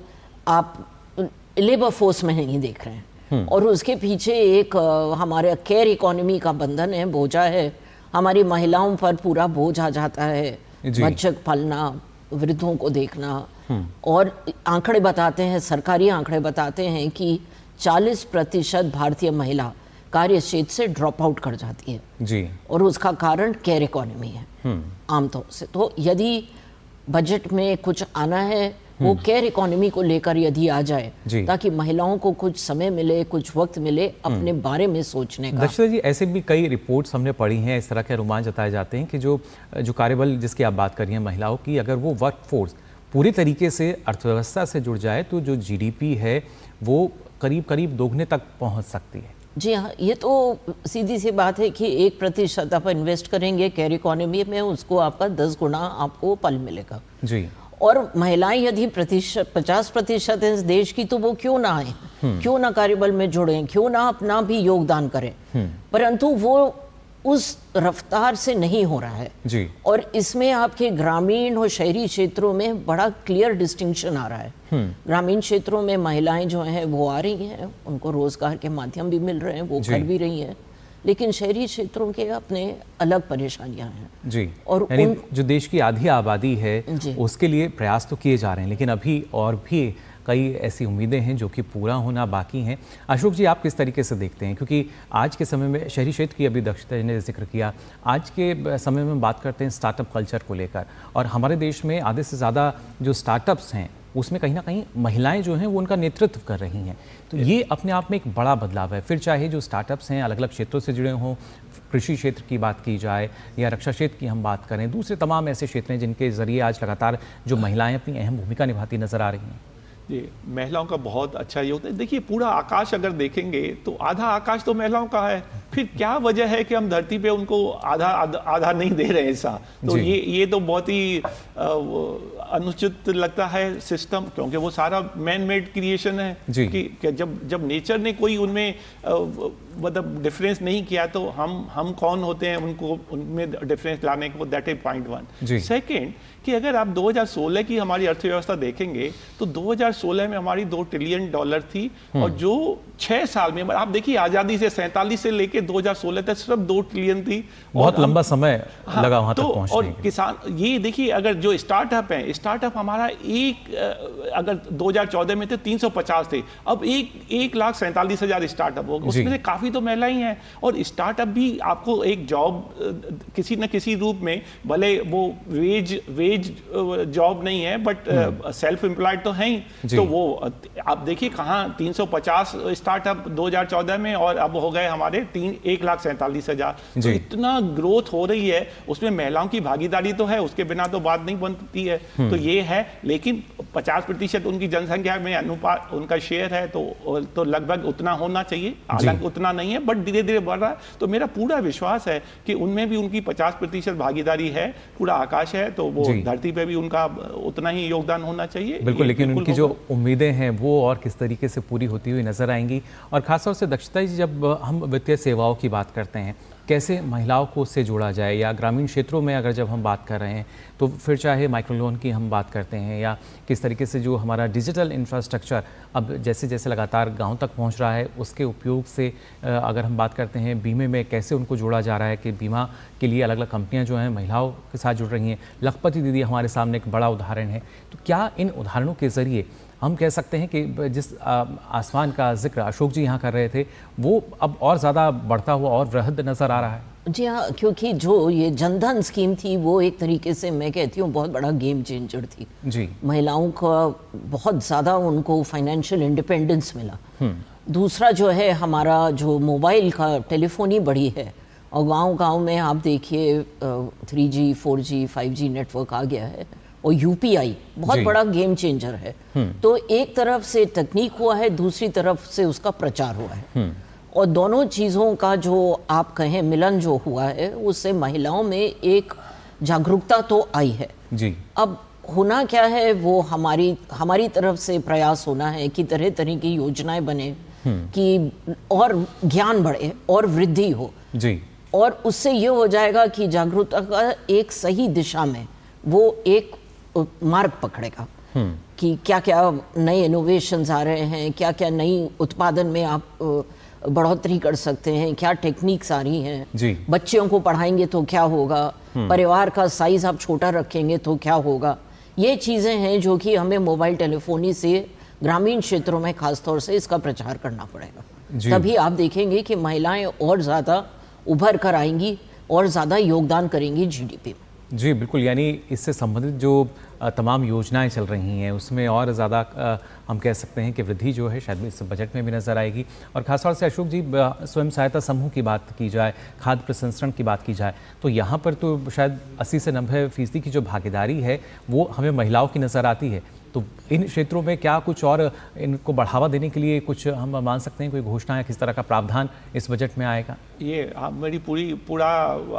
[SPEAKER 3] लेबर फोर्स में नहीं देख रहे हैं, और उसके पीछे एक हमारे केयर इकोनॉमी का बंधन है, बोझा है, हमारी महिलाओं पर पूरा बोझ आ जाता है, बच्चे पालना, वृद्धों को देखना। और आंकड़े बताते हैं, सरकारी आंकड़े बताते हैं कि 40% भारतीय महिला कार्य क्षेत्र से ड्रॉप आउट कर जाती है जी, और उसका कारण केयर इकोनॉमी है आमतौर से। तो यदि बजट में कुछ आना है वो केयर इकोनॉमी को लेकर यदि आ जाए, ताकि महिलाओं को कुछ समय मिले, कुछ वक्त मिले अपने बारे में सोचने का।
[SPEAKER 1] दक्षिता जी, ऐसे भी कई रिपोर्ट्स हमने पढ़ी हैं, इस तरह के अनुमान जताए जाते हैं कि जो कार्यबल जिसकी आप बात कर रही हैं महिलाओं की, अगर वो वर्क फोर्स पूरी तरीके से अर्थव्यवस्था से जुड़ जाए तो जो GDP है वो करीब करीब दोगुने तक पहुंच सकती है।
[SPEAKER 3] जी हाँ, ये तो सीधी सी बात है कि 1% आप इन्वेस्ट करेंगे केयर इकोनॉमी में, उसको आपका 10 गुना आपको पल मिलेगा जी। और महिलाएं यदि 50% है इस देश की, तो वो क्यों ना आए, क्यों ना कार्यबल में जुड़ें, क्यों ना अपना भी योगदान करें, परंतु वो उस रफ्तार से नहीं हो रहा है जी। और इसमें आपके ग्रामीण और शहरी क्षेत्रों में बड़ा क्लियर डिस्टिंक्शन आ रहा है। ग्रामीण क्षेत्रों में महिलाएं जो हैं वो आ रही हैं, उनको रोजगार के माध्यम भी मिल रहे हैं, वो कर भी रही हैं, लेकिन शहरी क्षेत्रों के अपने अलग परेशानियां हैं जी। और
[SPEAKER 1] जो देश की आधी आबादी है उसके लिए प्रयास तो किए जा रहे हैं, लेकिन अभी और भी कई ऐसी उम्मीदें हैं जो कि पूरा होना बाकी हैं। अशोक जी, आप किस तरीके से देखते हैं, क्योंकि आज के समय में शहरी क्षेत्र की अभी दक्षता जी ने जिक्र किया, आज के समय में बात करते हैं स्टार्टअप कल्चर को लेकर, और हमारे देश में आधे से ज़्यादा जो स्टार्टअप्स हैं उसमें कहीं ना कहीं महिलाएं जो हैं वो उनका नेतृत्व कर रही हैं, तो ये अपने आप में एक बड़ा बदलाव है। फिर चाहे जो स्टार्टअप्स हैं अलग अलग क्षेत्रों से जुड़े हों, कृषि क्षेत्र की बात की जाए या रक्षा क्षेत्र की हम बात करें, दूसरे तमाम ऐसे क्षेत्र हैं जिनके ज़रिए आज लगातार जो महिलाएं अपनी अहम भूमिका निभाती नज़र आ रही हैं।
[SPEAKER 4] जी, महिलाओं का बहुत अच्छा योगदान है। देखिए, पूरा आकाश अगर देखेंगे तो आधा आकाश तो महिलाओं का है, फिर क्या वजह है कि हम धरती पे उनको आधा नहीं दे रहे ऐसा, तो ये तो बहुत ही अनुचित लगता है सिस्टम, क्योंकि वो सारा मैन मेड क्रिएशन है कि जब नेचर ने कोई उनमें मतलब डिफरेंस नहीं किया तो हम कौन होते हैं उनको उनमें डिफरेंस लाने को। That is point one. Second, कि अगर आप 2016 की हमारी अर्थव्यवस्था देखेंगे तो 2016 में हमारी $2 ट्रिलियन थी, और जो 6 साल में आप देखिए आज़ादी से 47 से लेके 2016 तक सिर्फ 2 ट्रिलियन थी।
[SPEAKER 1] बहुत लंबा समय लगा वहां तक पहुंचने
[SPEAKER 4] और किसान, ये देखिए अगर जो स्टार्टअप है, स्टार्टअप हमारा अगर 2014 में थे 350 थे, अब 1,47,000 स्टार्टअप हो गए, उसमें से काफ़ी तो महिलाएं हैं। और स्टार्टअप भी आपको एक जॉब किसी न किसी रूप में, भले वो वेज जॉब नहीं है बट सेल्फ एम्प्लॉयड तो है ही, तो वो आप देखिए कहाँ 350 स्टार्टअप 2014 में और अब हो गए हमारे 1,47,000। तो इतना ग्रोथ हो रही है, उसमें महिलाओं की भागीदारी तो है, उसके बिना तो बात नहीं बनती है। तो ये है, लेकिन 50% उनकी जनसंख्या में अनुपात उनका शेयर है, तो लगभग उतना होना चाहिए, हालांकि उतना नहीं है बट धीरे धीरे बढ़ रहा है। तो मेरा पूरा विश्वास है कि उनमें भी उनकी 50% भागीदारी है, पूरा आकाश है, तो वो धरती पे भी उनका उतना ही योगदान होना चाहिए।
[SPEAKER 1] बिल्कुल, लेकिन उनकी जो उम्मीदें हैं वो और किस तरीके से पूरी होती हुई नजर आएंगी। और खासतौर से दक्षता जी, जब हम वित्तीय सेवाओं की बात करते हैं, कैसे महिलाओं को उससे जोड़ा जाए, या ग्रामीण क्षेत्रों में अगर जब हम बात कर रहे हैं तो फिर चाहे माइक्रो लोन की हम बात करते हैं, या किस तरीके से जो हमारा डिजिटल इंफ्रास्ट्रक्चर अब जैसे जैसे लगातार गांव तक पहुंच रहा है, उसके उपयोग से अगर हम बात करते हैं बीमे में कैसे उनको जोड़ा जा रहा है कि बीमा के लिए अलग अलग कंपनियां जो हैं महिलाओं के साथ जुड़ रही हैं। लखपति दीदी हमारे सामने एक बड़ा उदाहरण है। तो क्या इन उदाहरणों के ज़रिए हम कह सकते हैं कि जिस आसमान का जिक्र अशोक जी यहाँ कर रहे थे वो अब और ज़्यादा बढ़ता हुआ और वृहद नज़र आ रहा है?
[SPEAKER 3] जी हाँ, क्योंकि जो ये जनधन स्कीम थी वो एक तरीके से मैं कहती हूँ बहुत बड़ा गेम चेंजर थी जी। महिलाओं का बहुत ज़्यादा उनको फाइनेंशियल इंडिपेंडेंस मिला। दूसरा जो है हमारा जो मोबाइल का टेलीफोनी बढ़ी है, और गांव-गांव में आप देखिए 3G 4G 5G नेटवर्क आ गया है, और UPI बहुत बड़ा गेम चेंजर है। तो एक तरफ से तकनीक हुआ है, दूसरी तरफ से उसका प्रचार हुआ है, और दोनों चीज़ों का जो आप कहें मिलन जो हुआ है, उससे महिलाओं में एक जागरूकता तो आई है जी। अब होना क्या है, वो हमारी तरफ से प्रयास होना है कि तरह तरह की योजनाएं बने कि और ज्ञान बढ़े और वृद्धि हो जी, और उससे ये हो जाएगा कि जागरूकता का एक सही दिशा में वो एक मार्ग पकड़ेगा कि क्या क्या नए इनोवेशंस आ रहे हैं, क्या क्या नई उत्पादन में आप बढ़ोतरी कर सकते हैं, क्या टेक्निक्स आ रही हैं जी। बच्चियों को पढ़ाएंगे तो क्या होगा, परिवार का साइज आप छोटा रखेंगे तो क्या होगा। ये चीज़ें हैं जो कि हमें मोबाइल टेलीफोनी से ग्रामीण क्षेत्रों में खासतौर से इसका प्रचार करना पड़ेगा, तभी आप देखेंगे कि महिलाएं और ज़्यादा उभर कर आएंगी और ज़्यादा योगदान करेंगी GDP में।
[SPEAKER 1] जी बिल्कुल, यानी इससे संबंधित जो तमाम योजनाएं चल रही हैं उसमें और ज़्यादा हम कह सकते हैं कि वृद्धि जो है शायद इस बजट में भी नज़र आएगी। और खासतौर से अशोक जी, स्वयं सहायता समूह की बात की जाए, खाद्य प्रसंस्करण की बात की जाए, तो यहाँ पर तो शायद 80 से 90% की जो भागीदारी है वो हमें महिलाओं की नज़र आती है। तो इन क्षेत्रों में क्या कुछ और इनको बढ़ावा देने के लिए कुछ हम मान सकते हैं, कोई घोषणा या किस तरह का प्रावधान इस बजट में आएगा?
[SPEAKER 4] ये मेरी पूरा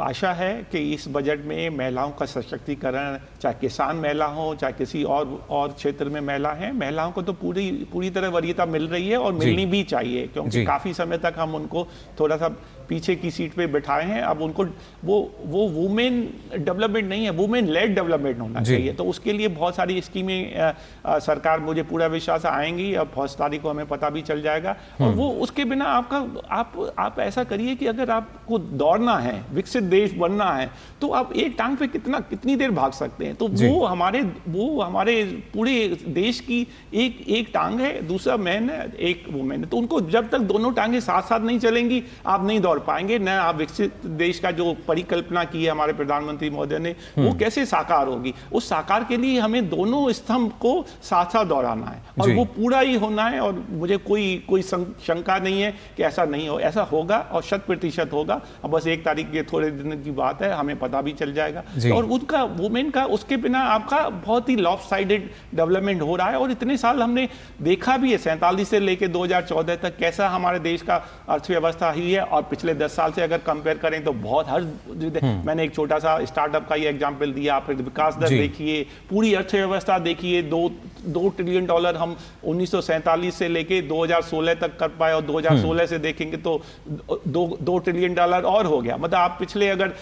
[SPEAKER 4] आशा है कि इस बजट में महिलाओं का सशक्तिकरण, चाहे किसान महिला हो चाहे किसी और क्षेत्र में महिला हैं, महिलाओं को तो पूरी तरह वरीयता मिल रही है और मिलनी भी चाहिए, क्योंकि काफ़ी समय तक हम उनको थोड़ा सा पीछे की सीट पे बिठाए हैं। अब उनको वो वुमेन डेवलपमेंट नहीं है, वुमेन लेड डेवलपमेंट होना चाहिए। तो उसके लिए बहुत सारी स्कीमें सरकार, मुझे पूरा विश्वास आएंगी। अब 1 तारीख को हमें पता भी चल जाएगा। और वो उसके बिना आप ऐसा करिए कि अगर आपको दौड़ना है, विकसित देश बनना है, तो आप एक टांग पे कितनी देर भाग सकते हैं? तो वो हमारे पूरे देश की एक टांग है, दूसरा मैन है, एक वुमेन है। तो उनको जब तक दोनों टांगे साथ साथ नहीं चलेंगी आप नहीं दौड़ पाएंगे। न आप विकसित देश का जो परिकल्पना की है हमारे प्रधानमंत्री महोदय ने, वो कैसे साकार होगी? उस साकार के लिए हमें दोनों स्तंभ को साथ साथ दौड़ाना है और वो पूरा ही होना है। और मुझे कोई शंका नहीं है कि ऐसा नहीं हो, ऐसा होगा और 100% होगा। अब बस 1 तारीख के थोड़े दिन की बात है, हमें पता भी चल जाएगा। और उनका वुमेन का, उसके बिना आपका बहुत ही लॉपसाइडेड डेवलपमेंट हो रहा है। और इतने साल हमने देखा भी है, 47 से लेकर 2014 तक कैसा हमारे देश का अर्थव्यवस्था हुई है। और पिछले 10 साल से अगर कंपेयर करें तो बहुत मैंने एक छोटा सा स्टार्टअप का ही एग्जांपल दिया, फिर विकास दर देखिए, पूरी अर्थव्यवस्था देखिए, $2 ट्रिलियन हम 1947 से लेके 2016 तक कर पाए और 2016 से देखेंगे तो $2 ट्रिलियन और हो गया। मतलब आप पिछले अगर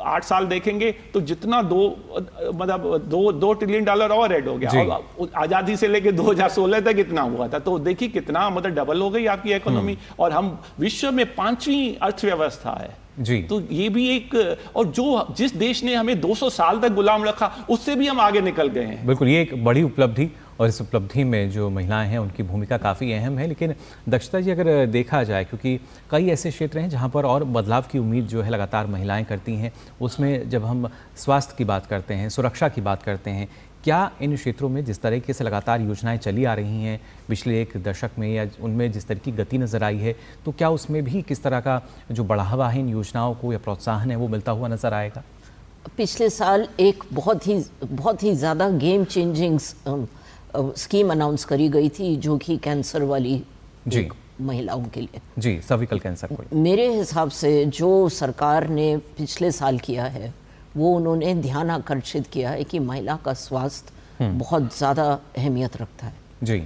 [SPEAKER 4] 8 साल देखेंगे तो जितना $2 ट्रिलियन और ऐड हो गया। और आजादी से लेके 2016 तक इतना हुआ था। तो देखिए कितना मतलब डबल हो गई आपकी इकोनॉमी। और हम विश्व में 5वीं अर्थव्यवस्था है जी। तो ये भी एक, और जिस देश ने हमें 200 साल तक गुलाम रखा उससे भी हम आगे निकल गए हैं।
[SPEAKER 1] बिल्कुल, ये एक बड़ी उपलब्धि, और इस उपलब्धि में जो महिलाएं हैं उनकी भूमिका काफ़ी अहम है। लेकिन दक्षता जी, अगर देखा जाए, क्योंकि कई ऐसे क्षेत्र हैं जहां पर और बदलाव की उम्मीद जो है लगातार महिलाएं करती हैं, उसमें जब हम स्वास्थ्य की बात करते हैं, सुरक्षा की बात करते हैं, क्या इन क्षेत्रों में जिस तरीके से लगातार योजनाएं चली आ रही हैं पिछले 1 दशक में, या उनमें जिस तरह की गति नज़र आई है, तो क्या उसमें भी किस तरह का जो बढ़ावा है इन योजनाओं को या प्रोत्साहन है वो मिलता हुआ नज़र आएगा?
[SPEAKER 3] पिछले साल एक बहुत ही ज़्यादा गेम चेंजिंग स्कीम अनाउंस करी गई थी, जो कि कैंसर वाली जी महिलाओं के लिए
[SPEAKER 1] जी, सर्विकल कैंसर को।
[SPEAKER 3] मेरे हिसाब से जो सरकार ने पिछले साल किया है वो उन्होंने ध्यान आकर्षित किया है कि महिला का स्वास्थ्य बहुत ज़्यादा अहमियत रखता है जी।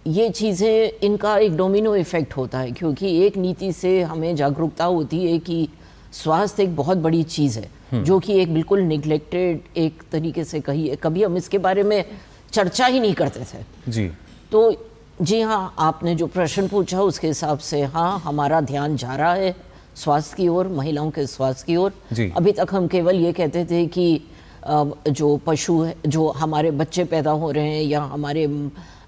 [SPEAKER 3] ये चीज़ें, इनका एक डोमिनो इफेक्ट होता है, क्योंकि एक नीति से हमें जागरूकता होती है कि स्वास्थ्य एक बहुत बड़ी चीज़ है, जो कि एक बिल्कुल निगलेक्टेड एक तरीके से कहिए, कभी हम इसके बारे में चर्चा ही नहीं करते थे जी। तो जी हाँ, आपने जो प्रश्न पूछा उसके हिसाब से हाँ, हमारा ध्यान जा रहा है स्वास्थ्य की ओर, महिलाओं के स्वास्थ्य की ओर। अभी तक हम केवल ये कहते थे कि जो पशु है, जो हमारे बच्चे पैदा हो रहे हैं या हमारे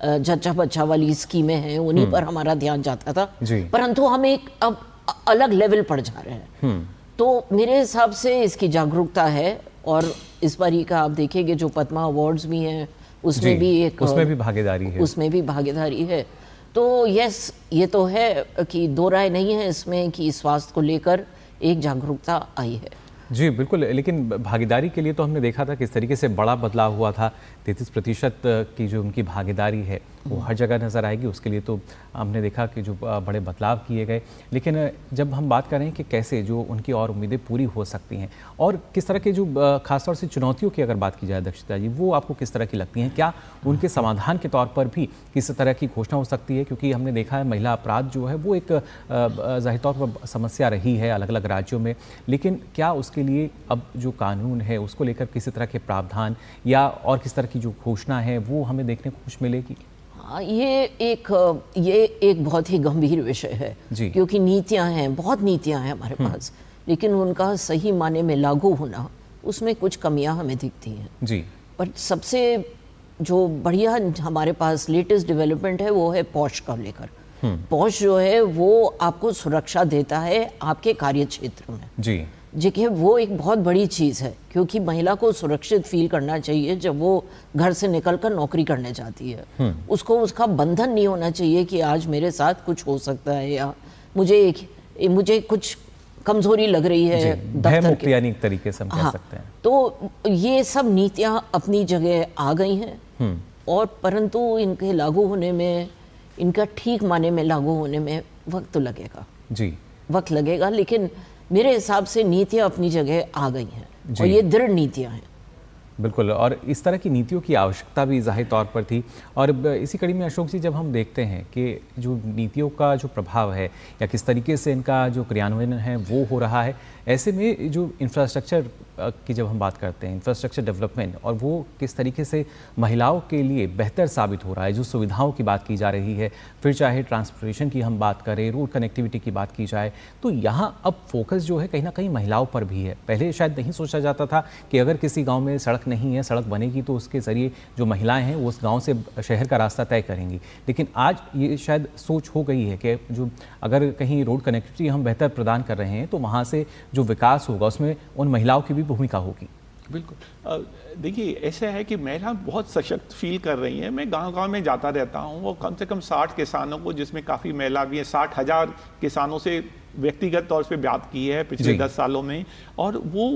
[SPEAKER 3] जच्चा बच्चा वाली स्कीमें हैं, उन्हीं पर हमारा ध्यान जाता था, परंतु हम एक अब अलग लेवल पर जा रहे हैं। तो मेरे हिसाब से इसकी जागरूकता है। और इस बारी का आप देखेंगे जो पद्मा अवार्ड्स भी हैं उसमें भी भागीदारी है। तो यस, ये तो है कि दो राय नहीं है इसमें कि स्वास्थ्य को लेकर एक जागरूकता आई है
[SPEAKER 1] जी। बिल्कुल, लेकिन भागीदारी के लिए तो हमने देखा था किस तरीके से बड़ा बदलाव हुआ था। 33% की जो उनकी भागीदारी है वो हर जगह नज़र आएगी, उसके लिए तो हमने देखा कि जो बड़े बदलाव किए गए। लेकिन जब हम बात करें कि कैसे जो उनकी और उम्मीदें पूरी हो सकती हैं और किस तरह के जो खासतौर से चुनौतियों की अगर बात की जाए दक्षता जी, वो आपको किस तरह की लगती हैं? क्या उनके समाधान के तौर पर भी किस तरह की घोषणा हो सकती है? क्योंकि हमने देखा है महिला अपराध जो है वो एक ज़ाहिर तौर पर समस्या रही है अलग अलग राज्यों में, लेकिन क्या उसके लिए अब जो कानून है उसको लेकर किसी तरह के प्रावधान या और किस तरह की जो घोषणा है वो हमें देखने को कुछ मिलेगी?
[SPEAKER 3] ये एक बहुत ही गंभीर विषय है, क्योंकि नीतियां हैं, बहुत नीतियां हैं हमारे पास, लेकिन उनका सही माने में लागू होना, उसमें कुछ कमियां हमें दिखती हैं जी। पर सबसे जो बढ़िया हमारे पास लेटेस्ट डेवलपमेंट है वो है पॉश को लेकर। पॉश जो है वो आपको सुरक्षा देता है आपके कार्य क्षेत्र में जी। देखिए वो एक बहुत बड़ी चीज़ है, क्योंकि महिला को सुरक्षित फील करना चाहिए जब वो घर से निकलकर नौकरी करने जाती है। उसको उसका बंधन नहीं होना चाहिए कि आज मेरे साथ कुछ हो सकता है या मुझे कुछ कमजोरी लग रही है दफ्तर के,
[SPEAKER 1] यानी एक तरीके से हम कह सकते हैं।
[SPEAKER 3] तो ये सब नीतियां अपनी जगह आ गई हैं और परंतु इनके लागू होने में, इनका ठीक माने में लागू होने में वक्त तो लगेगा जी, वक्त लगेगा, लेकिन मेरे हिसाब से नीतियां अपनी जगह आ गई हैं और ये दृढ़ नीतियां हैं।
[SPEAKER 1] बिल्कुल, और इस तरह की नीतियों की आवश्यकता भी ज़ाहिर तौर पर थी। और इसी कड़ी में अशोक जी, जब हम देखते हैं कि जो नीतियों का जो प्रभाव है या किस तरीके से इनका जो क्रियान्वयन है वो हो रहा है, ऐसे में जो इंफ्रास्ट्रक्चर की जब हम बात करते हैं, इंफ्रास्ट्रक्चर डेवलपमेंट, और वो किस तरीके से महिलाओं के लिए बेहतर साबित हो रहा है, जो सुविधाओं की बात की जा रही है, फिर चाहे ट्रांसपोर्टेशन की हम बात करें, रोड कनेक्टिविटी की बात की जाए, तो यहाँ अब फोकस जो है कहीं ना कहीं महिलाओं पर भी है। पहले शायद नहीं सोचा जाता था कि अगर किसी गाँव में सड़क नहीं है, सड़क बनेगी तो उसके ज़रिए जो महिलाएँ हैं वो उस गाँव से शहर का रास्ता तय करेंगी, लेकिन आज ये शायद सोच हो गई है कि जो अगर कहीं रोड कनेक्टिविटी हम बेहतर प्रदान कर रहे हैं तो वहाँ से जो विकास होगा उसमें उन महिलाओं की भी भूमिका होगी।
[SPEAKER 4] बिल्कुल, देखिए ऐसा है कि महिला बहुत सशक्त फील कर रही हैं। मैं गांव-गांव में जाता रहता हूं और कम से कम 60 किसानों को, जिसमें काफ़ी महिला भी हैं, 60,000 किसानों से व्यक्तिगत तौर पे बात की है पिछले 10 सालों में, और वो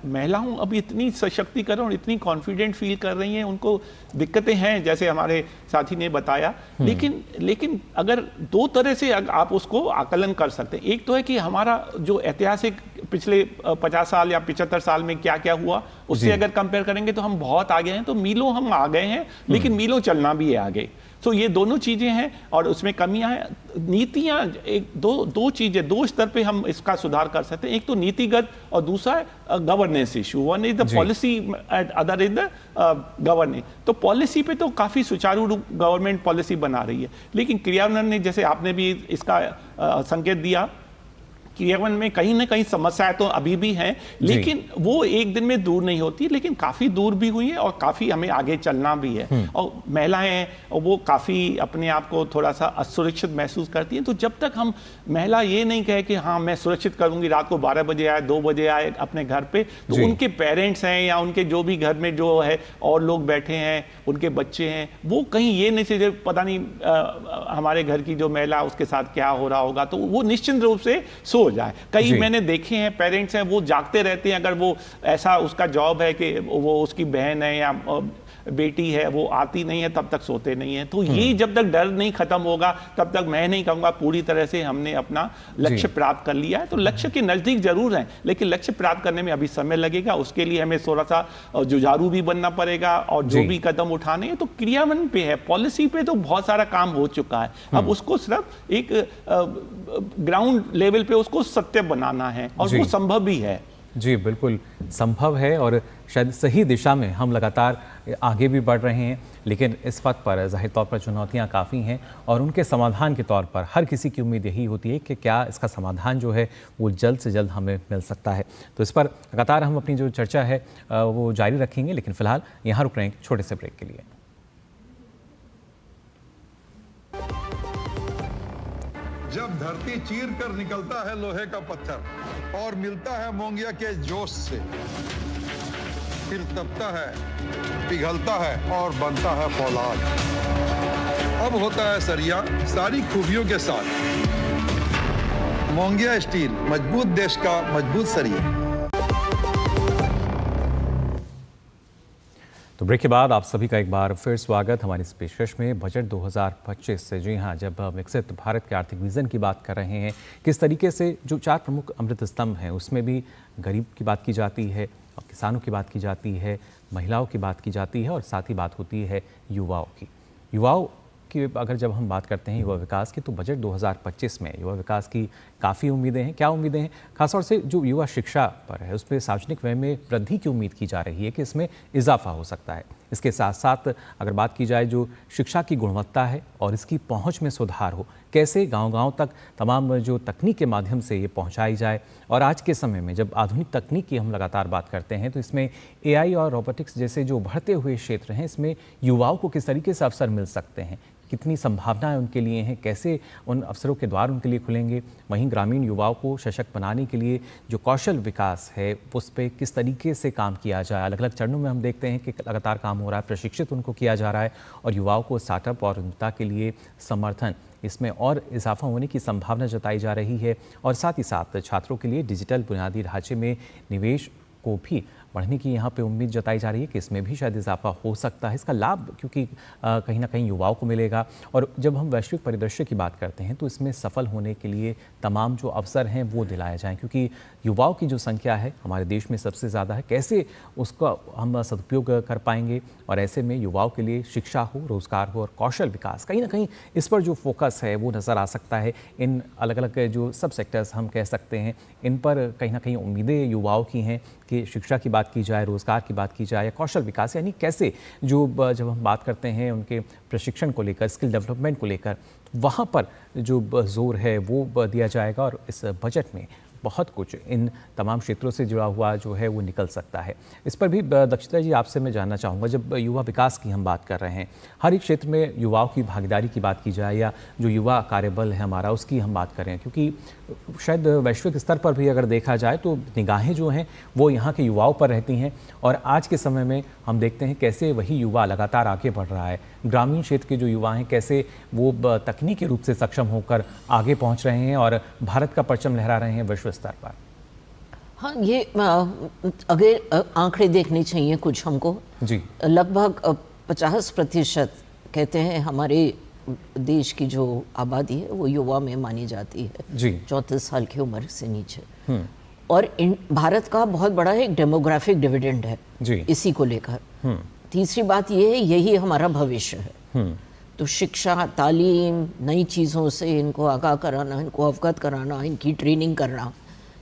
[SPEAKER 4] महिलाओं अब इतनी सशक्तिकरण और इतनी कॉन्फिडेंट फील कर रही हैं। उनको दिक्कतें हैं जैसे हमारे साथी ने बताया, लेकिन अगर दो तरह से आप उसको आकलन कर सकते हैं। एक तो है कि हमारा जो ऐतिहासिक पिछले 50 साल या 75 साल में क्या क्या हुआ, उससे अगर कंपेयर करेंगे तो हम बहुत आगे हैं। तो मीलों हम आ गए हैं, लेकिन मीलों चलना भी है आगे। तो ये दोनों चीज़ें हैं और उसमें कमियां हैं। नीतियां दो चीज़ें, दो स्तर पे हम इसका सुधार कर सकते हैं। एक तो नीतिगत और दूसरा है governance issue. One is the policy, other is the governance. तो पॉलिसी पे तो काफ़ी सुचारू रूप गवर्नमेंट पॉलिसी बना रही है, लेकिन क्रियान्वयन ने, जैसे आपने भी इसका संकेत दिया, क्रियान्वयन में कहीं ना कहीं समस्याएं तो अभी भी हैं, लेकिन वो एक दिन में दूर नहीं होती, लेकिन काफ़ी दूर भी हुई है और काफ़ी हमें आगे चलना भी है। और महिलाएं हैं और वो काफ़ी अपने आप को थोड़ा सा असुरक्षित महसूस करती हैं। तो जब तक हम महिला ये नहीं कहे कि हाँ मैं सुरक्षित करूंगी, रात को 12 बजे आए, 2 बजे आए अपने घर पे, तो उनके पेरेंट्स हैं या उनके जो भी घर में जो है और लोग बैठे हैं, उनके बच्चे हैं, वो कहीं ये नहीं सोचे पता नहीं हमारे घर की जो महिला उसके साथ क्या हो रहा होगा, तो वो निश्चिंत रूप से सो जाए। कई मैंने देखे हैं पेरेंट्स हैं, वो जागते रहते हैं। अगर वो ऐसा उसका जॉब है कि वो उसकी बहन है या बेटी है, वो आती नहीं है, तब तक सोते नहीं है। तो ये जब तक डर नहीं खत्म होगा तब तक मैं नहीं कहूँगा पूरी तरह से हमने अपना लक्ष्य प्राप्त कर लिया है। तो लक्ष्य के नज़दीक जरूर हैं, लेकिन लक्ष्य प्राप्त करने में अभी समय लगेगा। उसके लिए हमें थोड़ा सा जुझारू भी बनना पड़ेगा और जो भी कदम उठाने हैं तो क्रियान्वयन पे है। पॉलिसी पे तो बहुत सारा काम हो चुका है, अब उसको सिर्फ एक ग्राउंड लेवल पे उसको सत्य बनाना है और वो संभव भी है।
[SPEAKER 1] जी बिल्कुल संभव है और शायद सही दिशा में हम लगातार आगे भी बढ़ रहे हैं, लेकिन इस पथ पर जाहिर तौर पर चुनौतियां काफ़ी हैं और उनके समाधान के तौर पर हर किसी की उम्मीद यही होती है कि क्या इसका समाधान जो है वो जल्द से जल्द हमें मिल सकता है। तो इस पर लगातार हम अपनी जो चर्चा है वो जारी रखेंगे, लेकिन फिलहाल यहाँ रुक रहे हैं छोटे से ब्रेक के लिए।
[SPEAKER 8] जब धरती चीर कर निकलता है लोहे का पत्थर और मिलता है मोंगिया के जोश से, फिर तपता है, पिघलता है और बनता है फौलाद। अब होता है सरिया सारी खूबियों के साथ। मोंगिया स्टील, मजबूत देश का मजबूत सरिया।
[SPEAKER 1] तो ब्रेक के बाद आप सभी का एक बार फिर स्वागत हमारी इस पेशकश में बजट 2025 से। जी हाँ, जब विकसित भारत के आर्थिक विजन की बात कर रहे हैं, किस तरीके से जो 4 प्रमुख अमृत स्तंभ हैं उसमें भी गरीब की बात की जाती है और किसानों की बात की जाती है, महिलाओं की बात की जाती है और साथ ही बात होती है युवाओं की। युवाओं की अगर जब हम बात करते हैं युवा विकास की, तो बजट 2025 में युवा विकास की काफ़ी उम्मीदें हैं। क्या उम्मीदें हैं? खासतौर से जो युवा शिक्षा पर है उस पर सार्वजनिक व्यय में वृद्धि की उम्मीद की जा रही है कि इसमें इजाफा हो सकता है। इसके साथ साथ अगर बात की जाए जो शिक्षा की गुणवत्ता है और इसकी पहुंच में सुधार हो, कैसे गांव-गांव तक तमाम जो तकनीक के माध्यम से ये पहुंचाई जाए। और आज के समय में जब आधुनिक तकनीक की हम लगातार बात करते हैं तो इसमें AI और रोबोटिक्स जैसे जो बढ़ते हुए क्षेत्र हैं, इसमें युवाओं को किस तरीके से अवसर मिल सकते हैं, कितनी संभावनाएं उनके लिए हैं, कैसे उन अवसरों के द्वार उनके लिए खुलेंगे। वहीं ग्रामीण युवाओं को सशक्त बनाने के लिए जो कौशल विकास है उस पर किस तरीके से काम किया जाए। अलग अलग चरणों में हम देखते हैं कि लगातार काम हो रहा है, प्रशिक्षित उनको किया जा रहा है और युवाओं को स्टार्टअप और उद्यमिता के लिए समर्थन, इसमें और इजाफा होने की संभावना जताई जा रही है। और साथ ही साथ छात्रों के लिए डिजिटल बुनियादी ढांचे में निवेश को भी बढ़ने की यहाँ पे उम्मीद जताई जा रही है कि इसमें भी शायद इजाफा हो सकता है। इसका लाभ क्योंकि कहीं ना कहीं युवाओं को मिलेगा। और जब हम वैश्विक परिदृश्य की बात करते हैं तो इसमें सफल होने के लिए तमाम जो अवसर हैं वो दिलाए जाएं, क्योंकि युवाओं की जो संख्या है हमारे देश में सबसे ज़्यादा है। कैसे उसका हम सदुपयोग कर पाएंगे, और ऐसे में युवाओं के लिए शिक्षा हो, रोज़गार हो और कौशल विकास, कहीं ना कहीं इस पर जो फोकस है वो नज़र आ सकता है। इन अलग अलग जो सब सेक्टर्स हम कह सकते हैं, इन पर कहीं ना कहीं उम्मीदें युवाओं की हैं कि शिक्षा की बात की जाए, रोज़गार की बात की जाए या कौशल विकास, यानी कैसे जो जब हम बात करते हैं उनके प्रशिक्षण को लेकर, स्किल डेवलपमेंट को लेकर, वहाँ पर जो जोर है वो दिया जाएगा। और इस बजट में बहुत कुछ इन तमाम क्षेत्रों से जुड़ा हुआ जो है वो निकल सकता है। इस पर भी दक्षिता जी आपसे मैं जानना चाहूँगा, जब युवा विकास की हम बात कर रहे हैं, हर एक क्षेत्र में युवाओं की भागीदारी की बात की जाए या जो युवा कार्यबल है हमारा उसकी हम बात करें, क्योंकि शायद वैश्विक स्तर पर भी अगर देखा जाए तो निगाहें जो हैं वो यहाँ के युवाओं पर रहती हैं। और आज के समय में हम देखते हैं कैसे वही युवा लगातार आगे बढ़ रहा है। ग्रामीण क्षेत्र के जो युवा हैं कैसे वो तकनीकी रूप से सक्षम होकर आगे पहुँच रहे हैं और भारत का परचम लहरा रहे हैं वैश्विक स्तर पर।
[SPEAKER 3] हाँ, ये अगर आंकड़े देखने चाहिए कुछ हमको
[SPEAKER 1] जी,
[SPEAKER 3] लगभग 50% कहते हैं हमारे देश की जो आबादी है वो युवा में मानी जाती है
[SPEAKER 1] जी,
[SPEAKER 3] 34 साल की उम्र से नीचे। और भारत का बहुत बड़ा एक डेमोग्राफिक डिविडेंड है
[SPEAKER 1] जी,
[SPEAKER 3] इसी को लेकर। तीसरी बात ये है, यही हमारा भविष्य है। तो शिक्षा, तालीम, नई चीज़ों से इनको आगाह कराना, इनको अवगत कराना, इनकी ट्रेनिंग करना,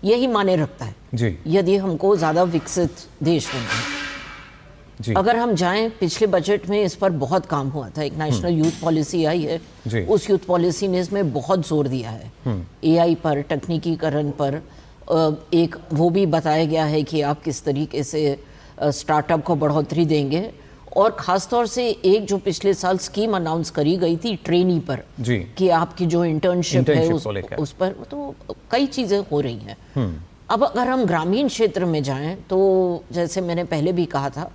[SPEAKER 3] यही माने रखता है
[SPEAKER 1] जी,
[SPEAKER 3] यदि हमको ज़्यादा विकसित देश बनना है।
[SPEAKER 1] जी,
[SPEAKER 3] अगर हम जाएं, पिछले बजट में इस पर बहुत काम हुआ था। एक नेशनल यूथ पॉलिसी आई है
[SPEAKER 1] जी,
[SPEAKER 3] उस यूथ पॉलिसी ने इसमें बहुत जोर दिया है। AI पर, तकनीकीकरण पर, एक वो भी बताया गया है कि आप किस तरीके से स्टार्टअप को बढ़ोतरी देंगे। और ख़ास तौर से एक जो पिछले साल स्कीम अनाउंस करी गई थी ट्रेनी पर
[SPEAKER 1] जी,
[SPEAKER 3] कि आपकी जो इंटर्नशिप है उस पर तो कई चीज़ें हो रही हैं। अब अगर हम ग्रामीण क्षेत्र में जाएं तो जैसे मैंने पहले भी कहा था,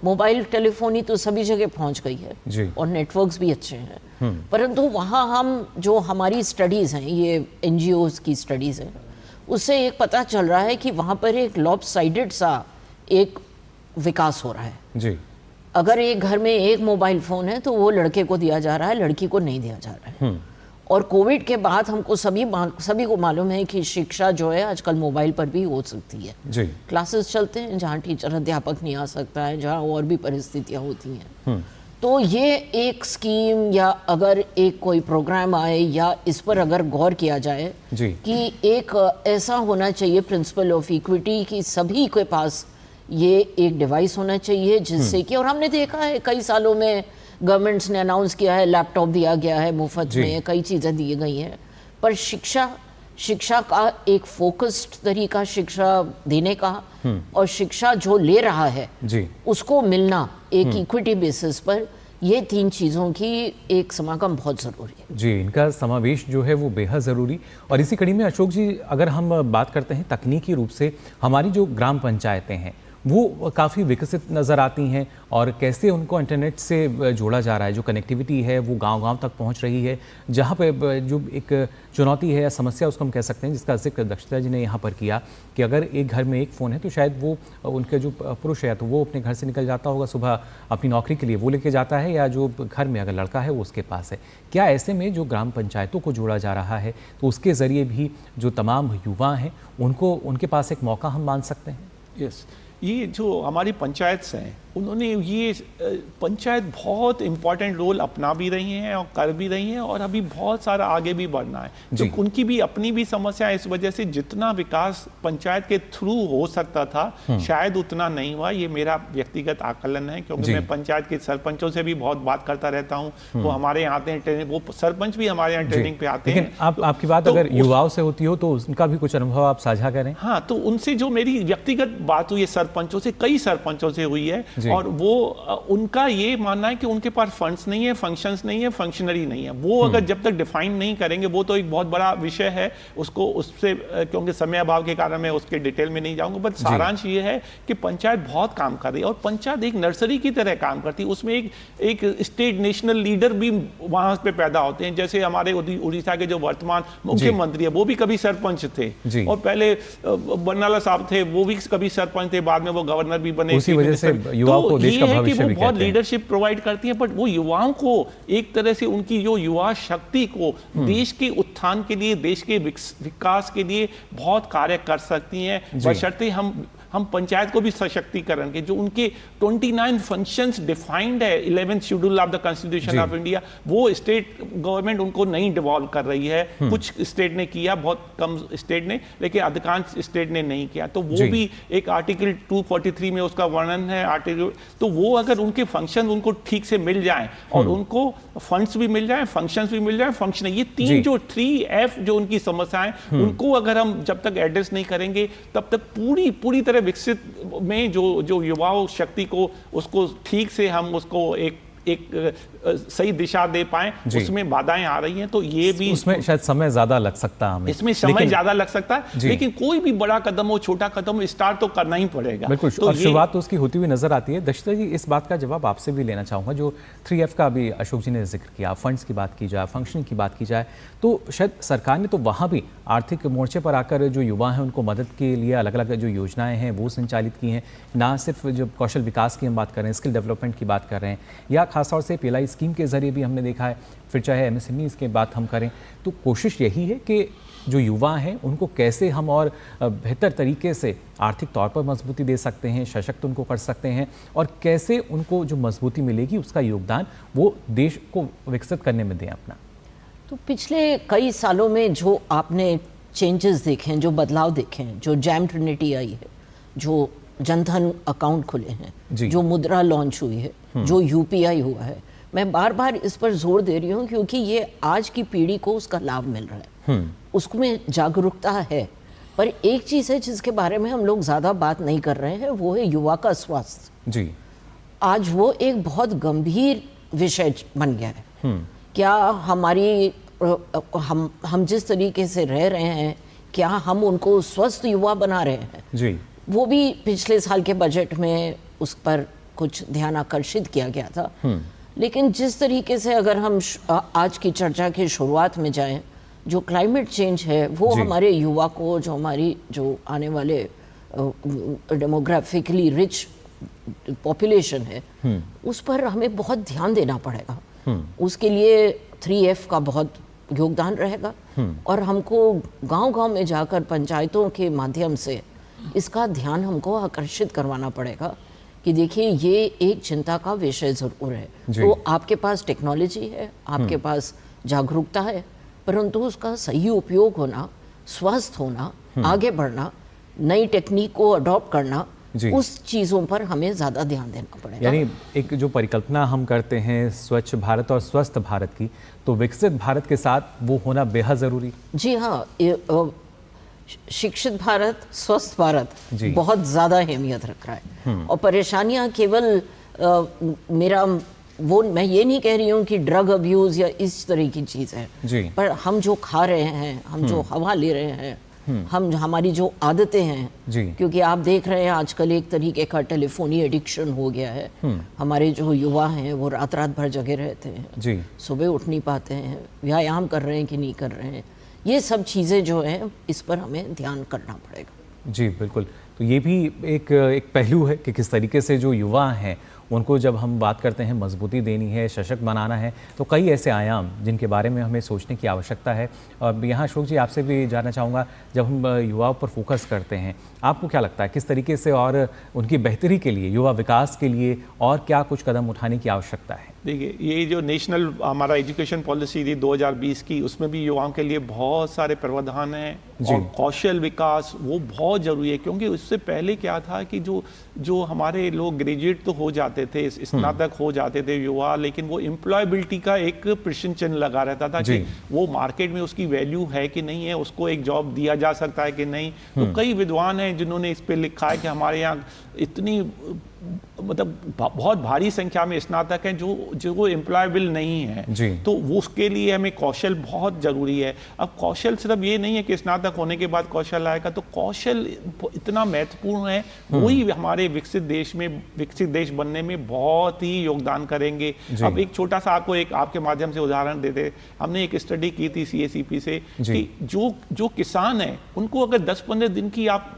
[SPEAKER 3] मोबाइल टेलीफोनी तो सभी जगह पहुंच गई है
[SPEAKER 1] जी,
[SPEAKER 3] और नेटवर्क्स भी अच्छे हैं। परंतु वहाँ हम जो हमारी स्टडीज़ हैं, ये NGOs की स्टडीज़ हैं, उससे एक पता चल रहा है कि वहाँ पर एक लॉपसाइडेड सा एक विकास हो रहा है जी। अगर एक घर में एक मोबाइल फ़ोन है तो वो लड़के को दिया जा रहा है, लड़की को नहीं दिया जा रहा है। और कोविड के बाद हमको सभी को मालूम है कि शिक्षा जो है आजकल मोबाइल पर भी हो सकती है जी। क्लासेस चलते हैं जहाँ टीचर अध्यापक नहीं आ सकता है, जहाँ और भी परिस्थितियाँ होती हैं। तो ये एक स्कीम या अगर एक कोई प्रोग्राम आए या इस पर अगर गौर किया जाए जी। कि एक ऐसा होना चाहिए प्रिंसिपल ऑफ इक्विटी कि सभी के पास ये एक डिवाइस होना चाहिए जिससे कि, और हमने देखा है कई सालों में गवर्नमेंट्स ने अनाउंस किया है, लैपटॉप दिया गया है मुफ्त में, कई चीज़ें दी गई हैं, पर शिक्षा का एक फोकस्ड तरीका शिक्षा देने का और शिक्षा जो ले रहा है जी। उसको मिलना एक इक्विटी बेसिस पर, ये तीन चीज़ों की एक समागम बहुत ज़रूरी है
[SPEAKER 1] जी। इनका समावेश जो है वो बेहद ज़रूरी। और इसी कड़ी में अशोक जी, अगर हम बात करते हैं तकनीकी रूप से, हमारी जो ग्राम पंचायतें हैं वो काफ़ी विकसित नज़र आती हैं और कैसे उनको इंटरनेट से जोड़ा जा रहा है, जो कनेक्टिविटी है वो गांव-गांव तक पहुंच रही है। जहां पे जो एक चुनौती है या समस्या उसको हम कह सकते हैं, जिसका जिक्र दक्षता जी ने यहां पर किया कि अगर एक घर में एक फ़ोन है तो शायद वो उनके जो पुरुष है तो वो अपने घर से निकल जाता होगा सुबह अपनी नौकरी के लिए, वो लेके जाता है, या जो घर में अगर लड़का है वो उसके पास है। क्या ऐसे में जो ग्राम पंचायतों को जोड़ा जा रहा है तो उसके ज़रिए भी जो तमाम युवा हैं उनको उनके पास एक मौका हम मान सकते हैं?
[SPEAKER 4] यस, ये जो हमारी पंचायत हैं उन्होंने ये पंचायत बहुत इम्पॉर्टेंट रोल अपना भी रही हैं और कर भी रही हैं और अभी बहुत सारा आगे भी बढ़ना है। तो उनकी भी अपनी भी समस्या है, इस वजह से जितना विकास पंचायत के थ्रू हो सकता था शायद उतना नहीं हुआ। ये मेरा व्यक्तिगत आकलन है, क्योंकि मैं पंचायत के सरपंचों से भी बहुत बात करता रहता हूँ। वो हमारे यहाँ आते हैं ट्रेनिंग, वो सरपंच भी हमारे यहाँ ट्रेनिंग पे आते हैं।
[SPEAKER 1] आपकी बात अगर युवाओं से होती हो तो उनका भी कुछ अनुभव आप साझा करें।
[SPEAKER 4] हाँ, तो उनसे जो मेरी व्यक्तिगत बात हुई है सरपंचों से, कई सरपंचों से हुई है, और वो उनका ये मानना है कि उनके पास फंड्स नहीं है, फंक्शंस नहीं है, फंक्शनरी नहीं है। वो अगर जब तक डिफाइन नहीं करेंगे, वो तो एक बहुत बड़ा विषय है, उसको उससे क्योंकि समय अभाव के कारण मैं उसके डिटेल में नहीं जाऊंगा, बट सारांश ये है कि पंचायत बहुत काम कर रही है और पंचायत एक नर्सरी की तरह काम करती है। उसमें एक स्टेट नेशनल लीडर भी वहां पे पैदा होते हैं। जैसे हमारे उड़ीसा के जो वर्तमान मुख्यमंत्री है वो भी कभी सरपंच थे, और पहले बनवाला साहब थे, वो भी कभी सरपंच थे, बाद में वो गवर्नर भी बने।
[SPEAKER 1] उसी वजह से युवाओं को देश का भविष्य भी
[SPEAKER 4] बहुत लीडरशिप प्रोवाइड करती है, बट वो युवाओं को एक तरह से उनकी जो युवा शक्ति को देश के उत्थान के लिए, देश के विकास के लिए बहुत कार्य कर सकती हैं, बशर्ते हम पंचायत को भी सशक्तिकरण के जो उनके 29 फंक्शंस डिफाइंड है 11th schedule of the constitution of India, वो स्टेट गवर्नमेंट उनको नहीं डिवॉल्व कर रही है। कुछ स्टेट ने किया, बहुत कम स्टेट ने, लेकिन अधिकांश स्टेट ने नहीं किया। तो वो भी एक आर्टिकल 243 में उसका वर्णन है आर्टिकल। तो वो अगर उनके फंक्शन उनको ठीक से मिल जाएं और उनको फंड्स भी मिल जाएं, फंक्शंस भी मिल जाएं, फंक्शन, ये तीन जो 3F जो उनकी समस्याएं, उनको अगर हम जब तक एड्रेस नहीं करेंगे तब तक पूरी तरह विकसित में जो युवाओं शक्ति को उसको ठीक से हम उसको एक सही दिशा दे पाएं, उसमें बाधाएं आ रही हैं। तो ये भी
[SPEAKER 1] उसमें शायद समय ज्यादा लग सकता है, हमें
[SPEAKER 4] इसमें समय ज्यादा लग सकता है, लेकिन कोई भी बड़ा कदम हो, छोटा कदम हो, स्टार्ट तो करना ही पड़ेगा।
[SPEAKER 1] बिल्कुल, तो और शुरुआत तो उसकी होती हुई नजर आती है। दक्षिता जी, इस बात का जवाब आपसे भी लेना चाहूंगा, जो 3F का भी अशोक जी ने जिक्र किया, फंड्स की बात की जाए, फंक्शनिंग की बात की जाए, तो शायद सरकार ने तो वहां भी आर्थिक मोर्चे पर आकर जो युवा हैं उनको मदद के लिए अलग अलग जो योजनाएं हैं वो संचालित की हैं। ना सिर्फ जो कौशल विकास की हम बात कर रहे हैं, स्किल डेवलपमेंट की बात कर रहे हैं, या खासतौर से PLI स्कीम के जरिए भी हमने देखा है, फिर चाहे MSME की बात हम करें, तो कोशिश यही है कि जो युवा हैं उनको कैसे हम और बेहतर तरीके से आर्थिक तौर पर मजबूती दे सकते हैं, सशक्त उनको कर सकते हैं, और कैसे उनको जो मजबूती मिलेगी उसका योगदान वो देश को विकसित करने में दें अपना।
[SPEAKER 3] तो पिछले कई सालों में जो आपने चेंजेस देखे हैं, जो बदलाव देखे हैं, जो जैम ट्रिनिटी आई है, जो जनधन अकाउंट खुले हैं, जो मुद्रा लॉन्च हुई है, जो UPI हुआ है, मैं बार बार इस पर जोर दे रही हूँ क्योंकि ये आज की पीढ़ी को उसका लाभ मिल रहा है, उसमें जागरूकता है। पर एक चीज़ है जिसके बारे में हम लोग ज़्यादा बात नहीं कर रहे हैं, वो है युवा का स्वास्थ्य।
[SPEAKER 1] जी,
[SPEAKER 3] आज वो एक बहुत गंभीर विषय बन गया है। क्या हमारी हम जिस तरीके से रह रहे हैं, क्या हम उनको स्वस्थ युवा बना रहे हैं?
[SPEAKER 1] जी,
[SPEAKER 3] वो भी पिछले साल के बजट में उस पर कुछ ध्यान आकर्षित किया गया था। लेकिन जिस तरीके से अगर हम आज की चर्चा की शुरुआत में जाएं, जो क्लाइमेट चेंज है वो हमारे युवा को, जो हमारी जो आने वाले डेमोग्राफिकली रिच पॉपुलेशन है, उस पर हमें बहुत ध्यान देना पड़ेगा। उसके लिए 3F का बहुत योगदान रहेगा, और हमको गांव-गांव में जाकर पंचायतों के माध्यम से इसका ध्यान हमको आकर्षित करवाना पड़ेगा कि देखिए ये एक चिंता का विषय जरूर है। तो आपके पास टेक्नोलॉजी है, आपके पास जागरूकता है, परंतु उसका सही उपयोग होना, स्वस्थ होना, आगे बढ़ना, नई टेक्निक को अडॉप्ट करना, उस चीज़ों पर हमें ज़्यादा ध्यान देना पड़ेगा।
[SPEAKER 1] यानी एक जो परिकल्पना हम करते हैं स्वच्छ भारत और स्वस्थ भारत की, तो विकसित भारत के साथ वो होना बेहद ज़रूरी।
[SPEAKER 3] जी हाँ, शिक्षित भारत, स्वस्थ भारत बहुत ज़्यादा अहमियत रख रहा है। और परेशानियां केवल मैं ये नहीं कह रही हूँ कि ड्रग अब्यूज़ या इस तरह की चीज़ है, पर हम जो खा रहे हैं, हम जो हवा ले रहे हैं, हमारी जो आदतें हैं, क्योंकि आप देख रहे हैं आजकल एक तरीके का टेलीफोनी एडिक्शन हो गया है। हमारे जो युवा हैं वो रात भर जगे रहते हैं, सुबह उठ नहीं पाते हैं, व्यायाम कर रहे हैं कि नहीं कर रहे हैं, ये सब चीज़ें जो हैं इस पर हमें ध्यान करना पड़ेगा।
[SPEAKER 1] जी बिल्कुल, तो ये भी एक पहलू है कि किस तरीके से जो युवा हैं उनको जब हम बात करते हैं मजबूती देनी है, सशक्त बनाना है, तो कई ऐसे आयाम जिनके बारे में हमें सोचने की आवश्यकता है। और यहाँ अशोक जी आपसे भी जानना चाहूँगा, जब हम युवाओं पर फोकस करते हैं, आपको क्या लगता है किस तरीके से और उनकी बेहतरी के लिए, युवा विकास के लिए और क्या कुछ कदम उठाने की आवश्यकता है?
[SPEAKER 4] देखिए, ये जो नेशनल हमारा एजुकेशन पॉलिसी थी 2020 की, उसमें भी युवाओं के लिए बहुत सारे प्रावधान हैं, और कौशल विकास वो बहुत ज़रूरी है। क्योंकि उससे पहले क्या था कि जो हमारे लोग ग्रेजुएट तो हो जाते थे, स्नातक हो जाते थे युवा, लेकिन वो एम्प्लॉयबिलिटी का एक प्रश्न चिन्ह लगा रहता था कि वो मार्केट में उसकी वैल्यू है कि नहीं है, उसको एक जॉब दिया जा सकता है कि नहीं। तो कई विद्वान हैं जिन्होंने इस पर लिखा है कि हमारे यहाँ इतनी मतलब बहुत भारी संख्या में स्नातक हैं जो एम्प्लॉयबल नहीं है, तो वो उसके लिए हमें कौशल बहुत जरूरी है। अब कौशल सिर्फ ये नहीं है कि स्नातक होने के बाद कौशल आएगा, तो कौशल इतना महत्वपूर्ण है, वही हमारे विकसित देश बनने में बहुत ही योगदान करेंगे। अब एक छोटा सा आपको एक आपके माध्यम से उदाहरण देते, हमने एक स्टडी की थी CACP से कि जो किसान है उनको अगर 10-15 दिन की आप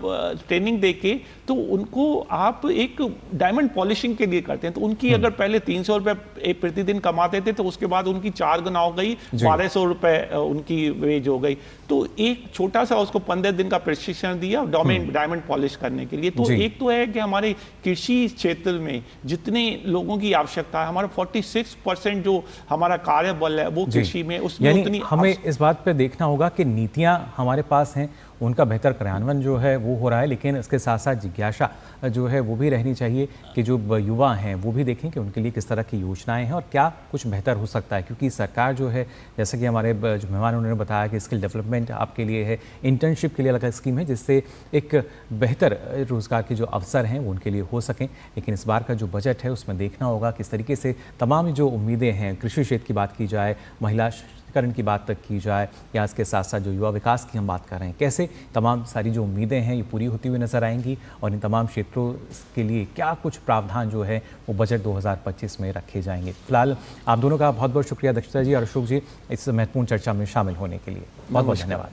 [SPEAKER 4] ट्रेनिंग देके तो उनको आप एक डायमंड पॉलिशिंग के लिए करते हैं, तो उनकी अगर पहले 300 रुपए प्रतिदिन कमाते थे तो उसके बाद उनकी 4 गुना हो गई, 1200 रुपए उनकी वेज हो गई। तो एक छोटा सा उसको 15 दिन का प्रशिक्षण दिया डायमंड पॉलिश करने के लिए। तो एक तो है कि हमारे कृषि क्षेत्र में जितने लोगों की आवश्यकता है, हमारा 46% जो हमारा कार्यबल है वो कृषि में, उसमें उतनी
[SPEAKER 1] हमें इस बात पे देखना होगा कि नीतियां हमारे पास हैं, उनका बेहतर क्रियान्वयन जो है वो हो रहा है, लेकिन इसके साथ साथ जिज्ञासा जो है वो भी रहनी चाहिए कि जो युवा हैं वो भी देखें कि उनके लिए किस तरह की योजनाएं हैं और क्या कुछ बेहतर हो सकता है। क्योंकि सरकार जो है, जैसे कि हमारे जो मेहमान उन्होंने बताया कि स्किल डेवलपमेंट आपके लिए है, इंटर्नशिप के लिए अलग स्कीम है जिससे एक बेहतर रोज़गार के जो अवसर हैं वो उनके लिए हो सकें। लेकिन इस बार का जो बजट है उसमें देखना होगा किस तरीके से तमाम जो उम्मीदें हैं, कृषि क्षेत्र की बात की जाए, महिला करण की बात तक की जाए, या इसके साथ साथ जो युवा विकास की हम बात कर रहे हैं, कैसे तमाम सारी जो उम्मीदें हैं ये पूरी होती हुई नजर आएंगी और इन तमाम क्षेत्रों के लिए क्या कुछ प्रावधान जो है वो बजट 2025 में रखे जाएंगे। फिलहाल आप दोनों का बहुत बहुत शुक्रिया दक्षता जी और अशोक जी इस महत्वपूर्ण चर्चा में शामिल होने के लिए, बहुत बहुत धन्यवाद।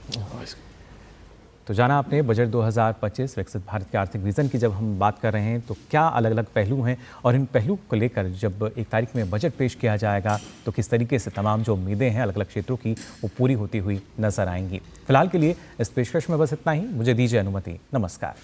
[SPEAKER 1] तो जाना आपने बजट 2025 विकसित भारत के आर्थिक विजन की जब हम बात कर रहे हैं तो क्या अलग अलग पहलू हैं और इन पहलू को लेकर जब 1 तारीख में बजट पेश किया जाएगा तो किस तरीके से तमाम जो उम्मीदें हैं अलग अलग क्षेत्रों की वो पूरी होती हुई नजर आएंगी। फिलहाल के लिए इस पेशकश में बस इतना ही, मुझे दीजिए अनुमति, नमस्कार।